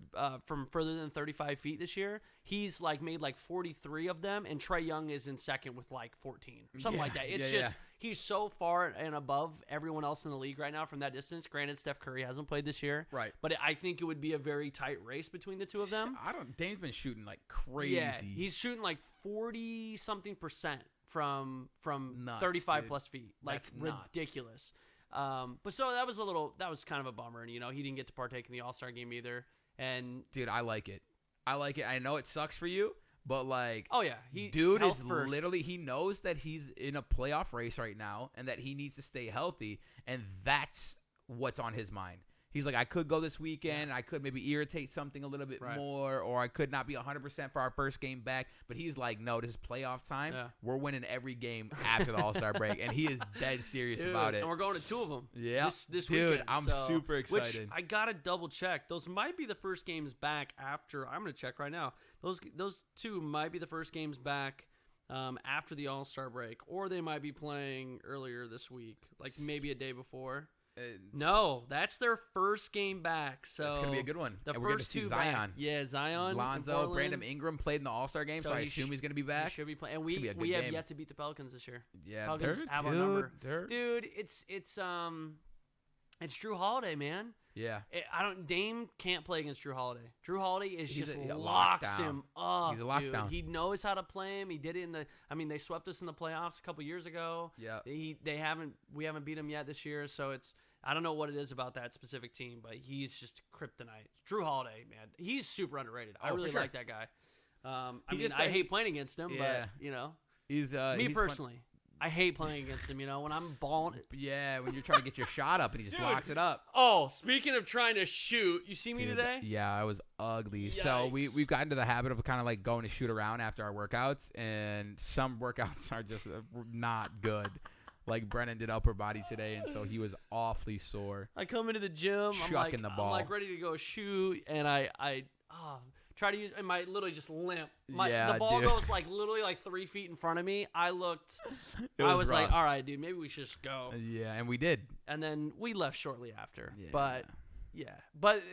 from further than 35 feet this year, he's like made like 43 of them, and Trae Young is in second with like 14 or something like that. It's he's so far and above everyone else in the league right now from that distance. Granted, Steph Curry hasn't played this year, right? But I think it would be a very tight race between the two of them. Dame's been shooting like crazy. Yeah, he's shooting like 40-something% from nuts, 35 dude. Plus feet, like that's ridiculous. But so that was kind of a bummer, and you know he didn't get to partake in the All-Star game either. And dude, I like it. I know it sucks for you, but like, oh yeah, dude is literally, he knows that he's in a playoff race right now and that he needs to stay healthy, and that's what's on his mind. He's like, I could go this weekend. Yeah. I could maybe irritate something a little bit more, or I could not be 100% for our first game back. But he's like, no, this is playoff time. Yeah. We're winning every game after the All-Star break. And he is dead serious about it. And we're going to 2 of them this dude, weekend. I'm super excited. Which I got to double check. Those might be the first games back after. I'm going to check right now. Those 2 might be the first games back after the All-Star break. Or they might be playing earlier this week, like maybe a day before. No, that's their first game back. So it's gonna be a good one. The and first 2 Zion, back. Yeah, Zion, Lonzo, Brandon Ingram played in the All-Star game, so I assume he's gonna be back. He should be playing. And we have yet to beat the Pelicans this year. Yeah, Pelicans have our number. Dude, it's Drew Holiday, man. Yeah, Dame can't play against Drew Holiday. Drew Holiday is just locks him up. He's a lockdown. Dude. He knows how to play him. He did it they swept us in the playoffs a couple years ago. Yeah, we haven't beat him yet this year, so I don't know what it is about that specific team, but he's just kryptonite. Drew Holiday, man, he's super underrated. I really like that guy. I hate playing against him, but you know, he's personally. Fun. I hate playing against him, you know, when I'm balling. Yeah, when you're trying to get your shot up and he just locks it up. Oh, speaking of trying to shoot, you see me today? Yeah, I was ugly. Yikes. So we've gotten to the habit of kind of like going to shoot around after our workouts, and some workouts are just not good. Like Brennan did upper body today, and so he was awfully sore. I come into the gym, I'm like ready to go shoot, and I try to use, and my literally just limp. The ball goes like literally like 3 feet in front of me. I was rough. like, all right, dude, maybe we should just go. Yeah, and we did. And then we left shortly after. Yeah. But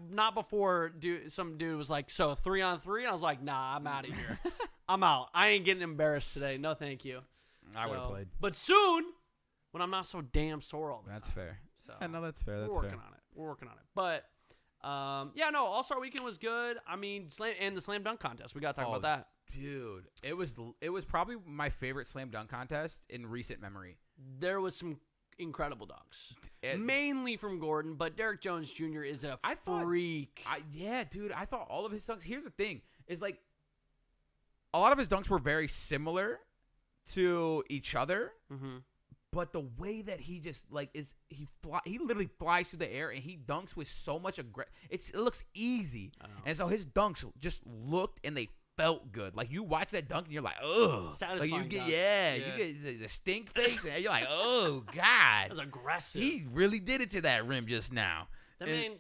not before some dude was like, so 3-on-3? And I was like, nah, I'm out of here. I'm out. I ain't getting embarrassed today. No, thank you. I would have played. But soon, when I'm not so damn sore all the time. That's fair. So I know that's fair. We're working on it. But All-Star Weekend was good. I mean, the slam dunk contest. We got to talk about that. Dude, it was probably my favorite slam dunk contest in recent memory. There was some incredible dunks. Mainly from Gordon, but Derrick Jones Jr. is a freak. Dude, I thought all of his dunks. Here's the thing, is like a lot of his dunks were very similar to each other. Mm-hmm. But the way that he just like he literally flies through the air and he dunks with so much aggression. It looks easy, and so his dunks just looked and they felt good. Like you watch that dunk and you're like, oh, satisfying. Like you get the stink face and you're like, oh god, that was aggressive. He really did it to that rim just now.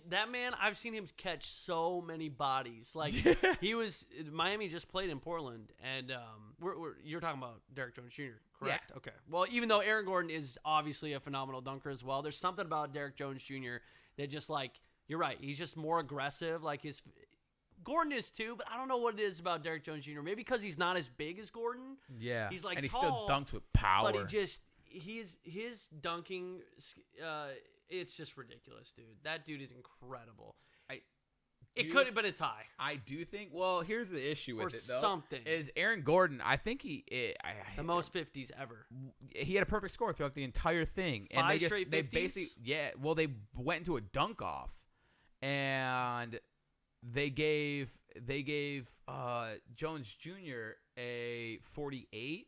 That man, I've seen him catch so many bodies. Like Miami just played in Portland, and you're talking about Derrick Jones Jr., correct? Yeah. Okay. Well, even though Aaron Gordon is obviously a phenomenal dunker as well, there's something about Derrick Jones Jr. that just like, you're right, he's just more aggressive. Like Gordon is too, but I don't know what it is about Derrick Jones Jr. Maybe because he's not as big as Gordon. Yeah. He's like and he tall, still dunks with power. But his dunking. It's just ridiculous, dude. That dude is incredible. It could have been a tie. I do think. Well, here's the issue with Or it though. something. Is Aaron Gordon? I think The most 50s ever. he had a perfect score throughout the entire thing, and Five they straight they 50s? basically Well, they went into a dunk off, and they gave Jones Jr. a 48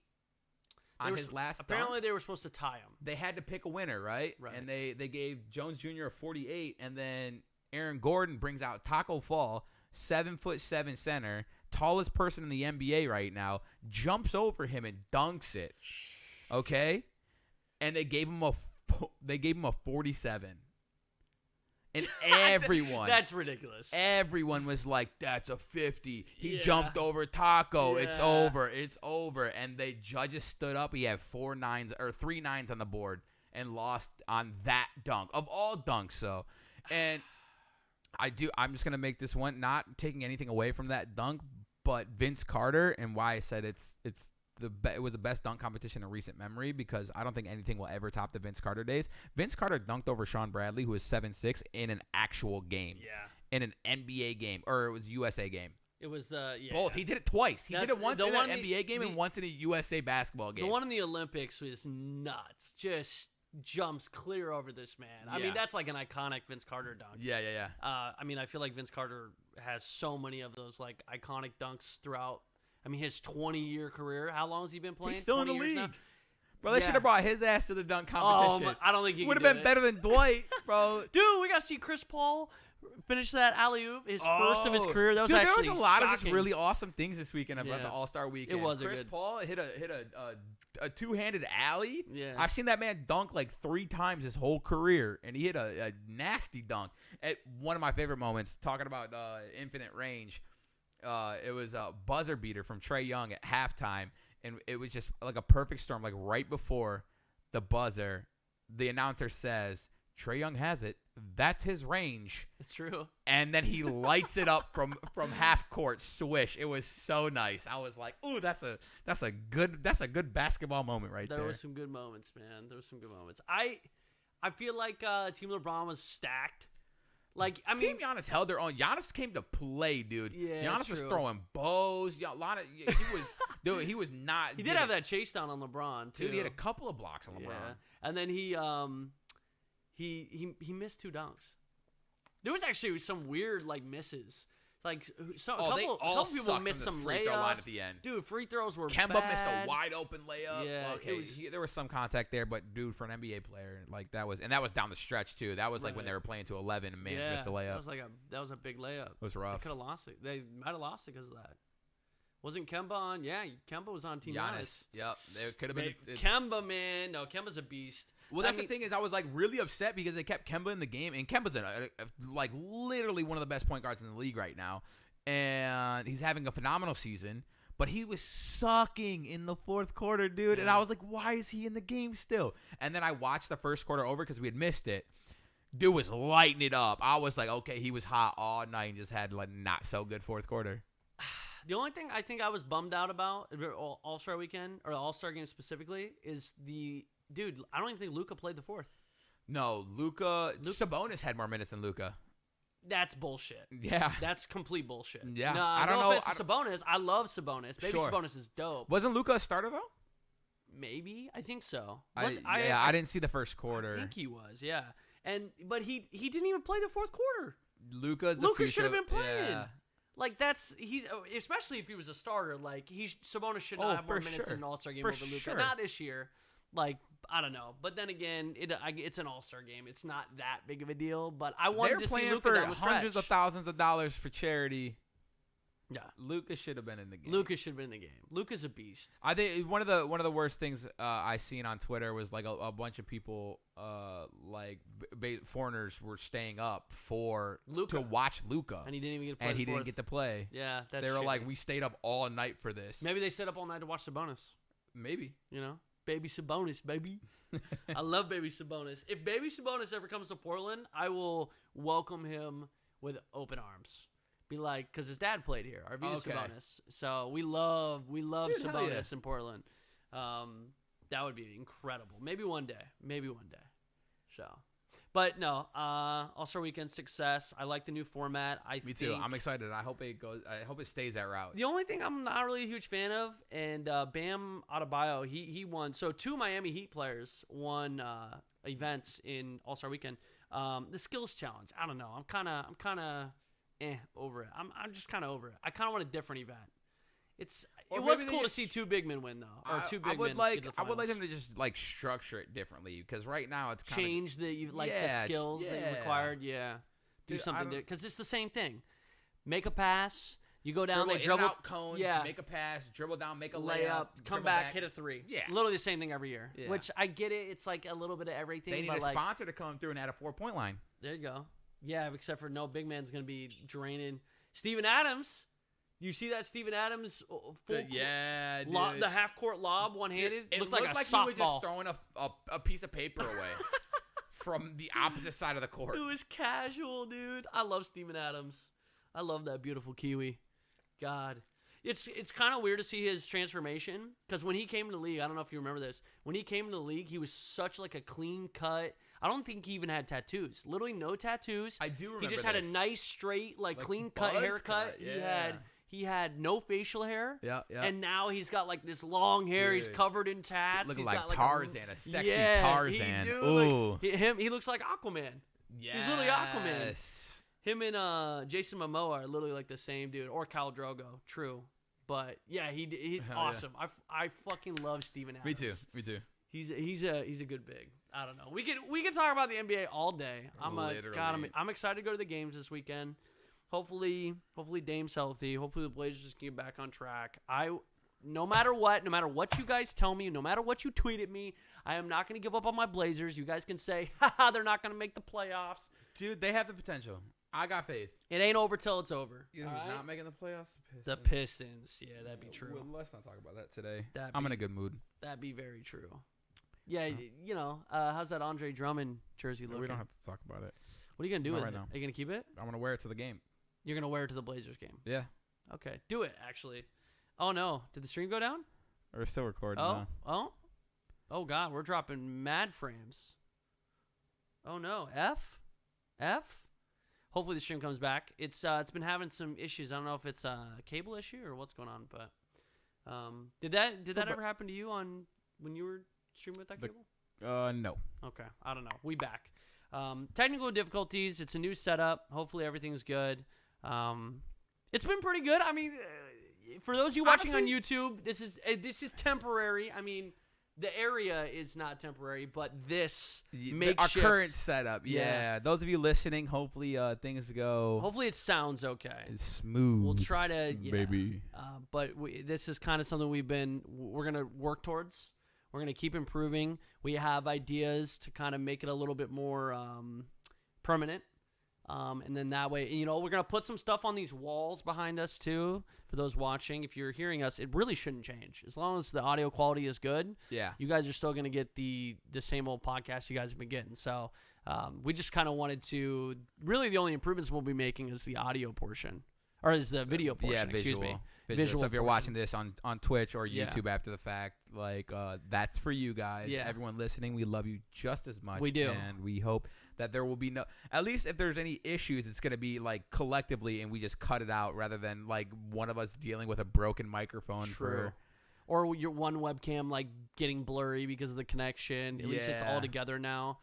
on his last. Apparently, dunk. they were supposed to tie him. They had to pick a winner, right? Right. And they gave Jones Jr. a 48, and then Aaron Gordon brings out Taco Fall, 7'7" center, tallest person in the NBA right now, jumps over him and dunks it. Okay, and they gave him a 47. And everyone. That's ridiculous. Everyone was like, that's a 50. He Yeah. jumped over Taco. It's Yeah. over. It's over. And the judges stood up. He had 3 nines on the board and lost on that dunk. Of all dunks, so. And I'm just going to make this one, not taking anything away from that dunk, but Vince Carter, and why I said it was the best dunk competition in recent memory, because I don't think anything will ever top the Vince Carter days. Vince Carter dunked over Sean Bradley, who is 7'6", in an actual game. Yeah. In an NBA game, or it was a USA game. It was both. He did it twice. He did it once in an NBA game and once in a USA basketball game. The one in the Olympics was nuts. Just jumps clear over this man. I mean, that's like an iconic Vince Carter dunk. Yeah. I mean, I feel like Vince Carter has so many of those like iconic dunks throughout. I mean, his 20-year career. How long has he been playing? He's still in the 20 years league. now? Bro, they should have brought his ass to the dunk competition. I don't think he would have can been do better than Dwight, bro. Dude, we got to see Chris Paul finish that alley-oop, his first of his career. That was Dude, actually there was a lot shocking. of just really awesome things this weekend about the All-Star Weekend. It was Chris Paul hit a two-handed alley. Yeah. I've seen that man dunk like 3 times his whole career, and he hit a nasty dunk. At one of my favorite moments, talking about infinite range, it was a buzzer beater from Trae Young at halftime, and it was just like a perfect storm. Like right before the buzzer, the announcer says, Trae Young has it. That's his range. It's true. And then he lights it up from half court, swish. It was so nice. I was like, "Ooh, that's a good basketball moment right there." There were some good moments, man. There were some good moments. I feel like Team LeBron was stacked. Like, I mean, Team Giannis held their own. Giannis came to play, dude. Yeah, Giannis was true. throwing bows. He was not. he did have that chase down on LeBron too. Dude, he had a couple of blocks on LeBron. Yeah. And then he missed 2 dunks. There was actually some weird like misses. Like a couple people missed some free throw line layups at the end. Dude, free throws were Kemba bad. missed a wide open layup. Yeah, okay, there was some contact there, but dude, for an NBA player, like that was down the stretch too. That was like when they were playing to 11 and Mans missed a layup. That was a big layup. It was rough. They could have lost it. They might have lost it because of that. Wasn't Kemba on? Yeah, Kemba was on Team Giannis. Yep, it could have been. Kemba, man, no, Kemba's a beast. Well, that's the thing is, I was like really upset because they kept Kemba in the game, and Kemba's like literally one of the best point guards in the league right now, and he's having a phenomenal season. But he was sucking in the fourth quarter, dude, and I was like, why is he in the game still? And then I watched the first quarter over because we had missed it. Dude was lighting it up. I was like, okay, he was hot all night and just had like not so good fourth quarter. The only thing I think I was bummed out about All-Star Weekend or the All-Star Game specifically is dude, I don't even think Luka played the fourth. No, Luka Sabonis had more minutes than Luka. That's bullshit. Yeah. That's complete bullshit. Yeah. No, I don't no know. offense to Sabonis. I love Sabonis. Baby Sure. Sabonis is dope. Wasn't Luka a starter, though? Maybe. I think so. I didn't see the first quarter. I think he was, yeah. But he didn't even play the fourth quarter. Luka should have been playing. Yeah. Like he's especially if he was a starter. Like Sabonis should not have more minutes in an All-Star game over Luka. Sure. Not this year. Like I don't know, but then again, it's an All-Star game. It's not that big of a deal. But I wanted to see Luka down the stretch. Hundreds of thousands of dollars for charity. Yeah, Luka should have been in the game. Luka should have been in the game. Luka's a beast. I think one of the worst things I seen on Twitter was like a bunch of people foreigners were staying up to watch Luka, and he didn't even get to play. And he didn't get to play. Yeah, they were like, we stayed up all night for this. Maybe they stayed up all night to watch Sabonis. Maybe, Baby Sabonis, baby. I love Baby Sabonis. If Baby Sabonis ever comes to Portland, I will welcome him with open arms. Be like, because his dad played here, Arvydas Sabonis. So we love Sabonis in Portland. That would be incredible. Maybe one day. So, But no, All-Star Weekend success. I like the new format. Me too. I'm excited. I hope it stays that route. The only thing I'm not really a huge fan of, and Bam Adebayo, he won. So 2 Miami Heat players won events in All-Star Weekend. The skills challenge. I don't know. I'm kind of over it. I'm just kind of over it. I kind of want a different event. It was cool to see 2 big men win though, or 2 big men. I would like them to just like structure it differently because right now it's kind of change the skills that you required. Yeah, do something because it's the same thing. Make a pass. You go down, they dribble out cones, make a pass, dribble down, make a layup, come back, hit a 3. Yeah, literally the same thing every year. Yeah. Which I get it. It's like a little bit of everything. They need a sponsor to come through and add a 4-point line. There you go. Yeah, except for no big man's gonna be draining. Steven Adams. You see that Steven Adams the half court lob one-handed? It looked like a he softball. was just throwing a piece of paper away from the opposite side of the court. It was casual, dude. I love Steven Adams. I love that beautiful Kiwi. God. It's kind of weird to see his transformation because when he came in the league, I don't know if you remember this. When he came in the league, he was such like a clean cut. I don't think he even had tattoos. Literally no tattoos. I do remember He just had a nice straight like clean cut haircut. Yeah. He had no facial hair. Yeah. And now he's got like this long hair. Dude. He's covered in tats. Looking he's like got, like, Tarzan, a sexy Tarzan. Ooh. He looks like Aquaman. Yes. He's literally Aquaman. Him and Jason Momoa are literally like the same dude. Or Khal Drogo. True. But yeah, he's awesome. Yeah. I fucking love Steven Adams. Me too. He's a good big. I don't know. We could talk about the NBA all day. I'm excited to go to the games this weekend. Hopefully Dame's healthy. Hopefully the Blazers can get back on track. No matter what you guys tell me, no matter what you tweet at me, I am not going to give up on my Blazers. You guys can say, haha, they're not going to make the playoffs. Dude, they have the potential. I got faith. It ain't over till it's over. You know who's not making the playoffs? The Pistons. Yeah, that'd be true. Well, let's not talk about that today. I'm in a good mood. That'd be very true. Yeah, how's that Andre Drummond jersey looking? We don't have to talk about it. What are you going to do with it? Now. Are you going to keep it? I'm going to wear it to the game. You're going to wear it to the Blazers game? Yeah. Okay. Do it, actually. Oh, no. Did the stream go down? We're still recording. Oh, God. We're dropping mad frames. Oh, no. F? Hopefully the stream comes back. It's been having some issues. I don't know if it's a cable issue or what's going on, but did that ever happen to you when you were streaming with that cable? No. Okay. I don't know. We back. Technical difficulties. It's a new setup. Hopefully everything's good. It's been pretty good. I mean, for those of you watching on YouTube, this is temporary. I mean, the area is not temporary, but this makeshift. Our current setup. Yeah. Those of you listening, hopefully things go. Hopefully it sounds okay. It's smooth. We'll try to. Yeah. Baby. But this is kind of something we're going to work towards. We're going to keep improving. We have ideas to kind of make it a little bit more permanent. And then that way, we're going to put some stuff on these walls behind us too. For those watching, if you're hearing us, it really shouldn't change. As long as the audio quality is good, you guys are still going to get the same old podcast you guys have been getting. So we just kind of wanted to, really the only improvements we'll be making is the audio portion. Or is the video portion, excuse me. Visual. So if you're watching this on Twitch or YouTube after the fact, that's for you guys. Yeah. Everyone listening, we love you just as much. We do. And we hope that there will be at least if there's any issues, it's going to be collectively and we just cut it out rather than one of us dealing with a broken microphone. True. Or your one webcam getting blurry because of the connection. At least it's all together now.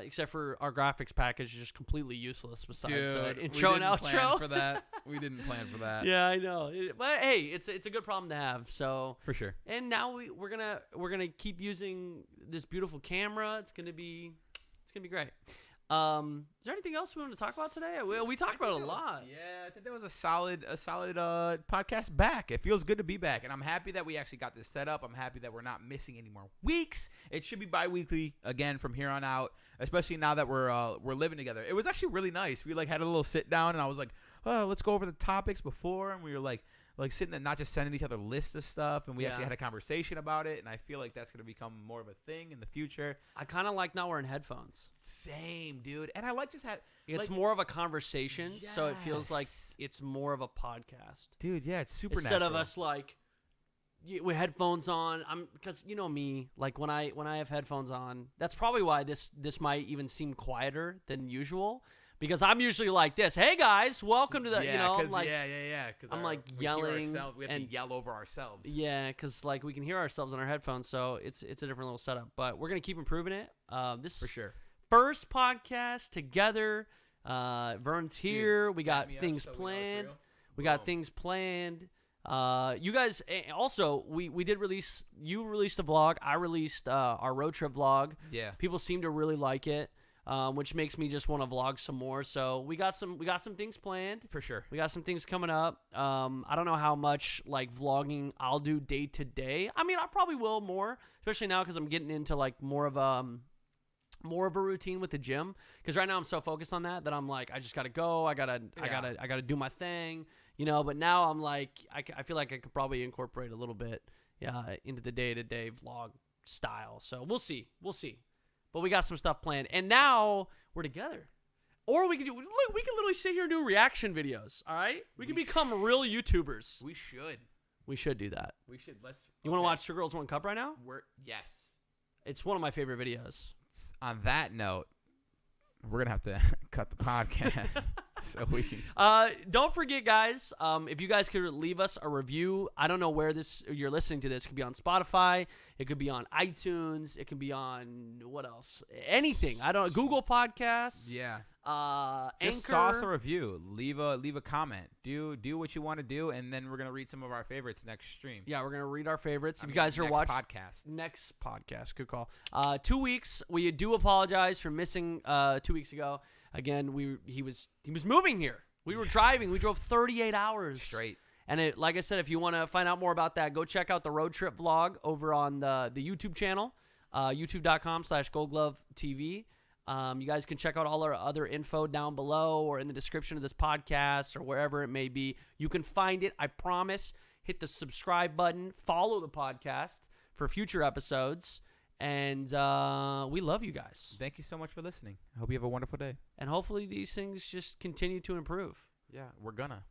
Except for our graphics package is just completely useless besides the intro and outro. We didn't plan for that. Yeah, I know. But hey, it's a good problem to have. So for sure. And now we're gonna keep using this beautiful camera. It's gonna be great. Is there anything else we want to talk about today? We talked about it a lot. I think that was a solid podcast back. It feels good to be back, and I'm happy that we actually got this set up. I'm happy that we're not missing any more weeks. It should be bi-weekly again from here on out, especially now that we're living together. It was actually really nice. We had a little sit down, and I was like, oh, let's go over the topics before, and we were like sitting there, not just sending each other lists of stuff, and we actually had a conversation about it, and I feel like that's going to become more of a thing in the future. I kind of like not wearing headphones. Same, dude. And I like just have... It's more of a conversation, so it feels like it's more of a podcast. Dude, yeah, it's super Instead natural. of us with headphones on. Because you know me, like when I have headphones on, that's probably why this might even seem quieter than usual. Because I'm usually like this. Hey guys, welcome to the. Yeah, you know, cause, like, yeah. I'm like yelling. We have to yell over ourselves. Yeah, because like we can hear ourselves on our headphones, so it's a different little setup. But we're gonna keep improving it. This for sure. First podcast together. Vern's here. Dude, we got things planned. We got things planned. You guys also we did release. You released a vlog. I released our road trip vlog. Yeah. People seem to really like it. Which makes me just want to vlog some more. So we got some things planned for sure. We got some things coming up. I don't know how much like vlogging I'll do day to day. I mean, I probably will more, especially now because I'm getting into like more of a routine with the gym. Because right now I'm so focused on that I'm like, I just gotta go. I gotta do my thing. You know. But now I'm like, I feel like I could probably incorporate a little bit into the day to day vlog style. So we'll see. But we got some stuff planned. And now we're together. Or we can literally sit here and do reaction videos, all right? We can become real YouTubers. We should. We should do that. We should. You want to watch Two Girls, One Cup right now? Yes. It's one of my favorite videos. On that note, we're going to have to cut the podcast. So we can. Don't forget, guys, if you guys could leave us a review. I don't know where you're listening to this. It could be on Spotify. It could be on iTunes. It could be on what else? Anything. I don't know. Google Podcasts. Yeah. Anchor. Just sauce a review. Leave a comment. Do what you want to do, and then we're gonna read some of our favorites next stream. Yeah, we're gonna read our favorites. If you guys are watching next podcast, good call. 2 weeks. We do apologize for missing 2 weeks ago. Again, he was moving here. We were driving. We drove 38 hours straight. And like I said, if you want to find out more about that, go check out the road trip vlog over on the YouTube channel, youtube.com/GoldGloveTV. You guys can check out all our other info down below or in the description of this podcast or wherever it may be. You can find it. I promise. Hit the subscribe button. Follow the podcast for future episodes. And we love you guys. Thank you so much for listening. I hope you have a wonderful day. And hopefully these things just continue to improve. Yeah, we're gonna.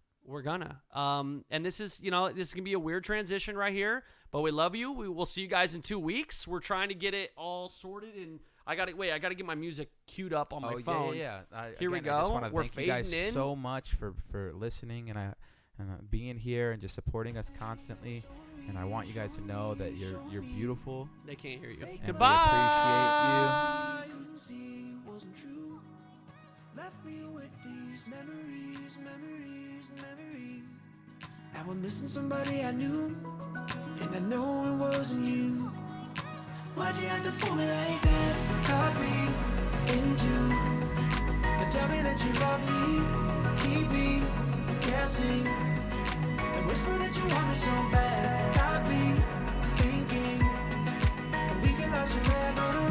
And this is going to be a weird transition right here, but we love you. We will see you guys in 2 weeks. We're trying to get it all sorted, and I got to get my music queued up on my phone. Yeah. Here we go. I just want to We're thank you guys in. so much for listening and being here and just supporting us constantly. And I want you guys to know that you're beautiful. They can't hear you. And Goodbye. We appreciate you. Left me with these memories. Now I'm missing somebody I knew, and I know it wasn't you. Why'd you have to fool me like that? Caught me into. Now tell me that you love me, keep me guessing, and whisper that you want me so bad. Got me thinking that we can last forever.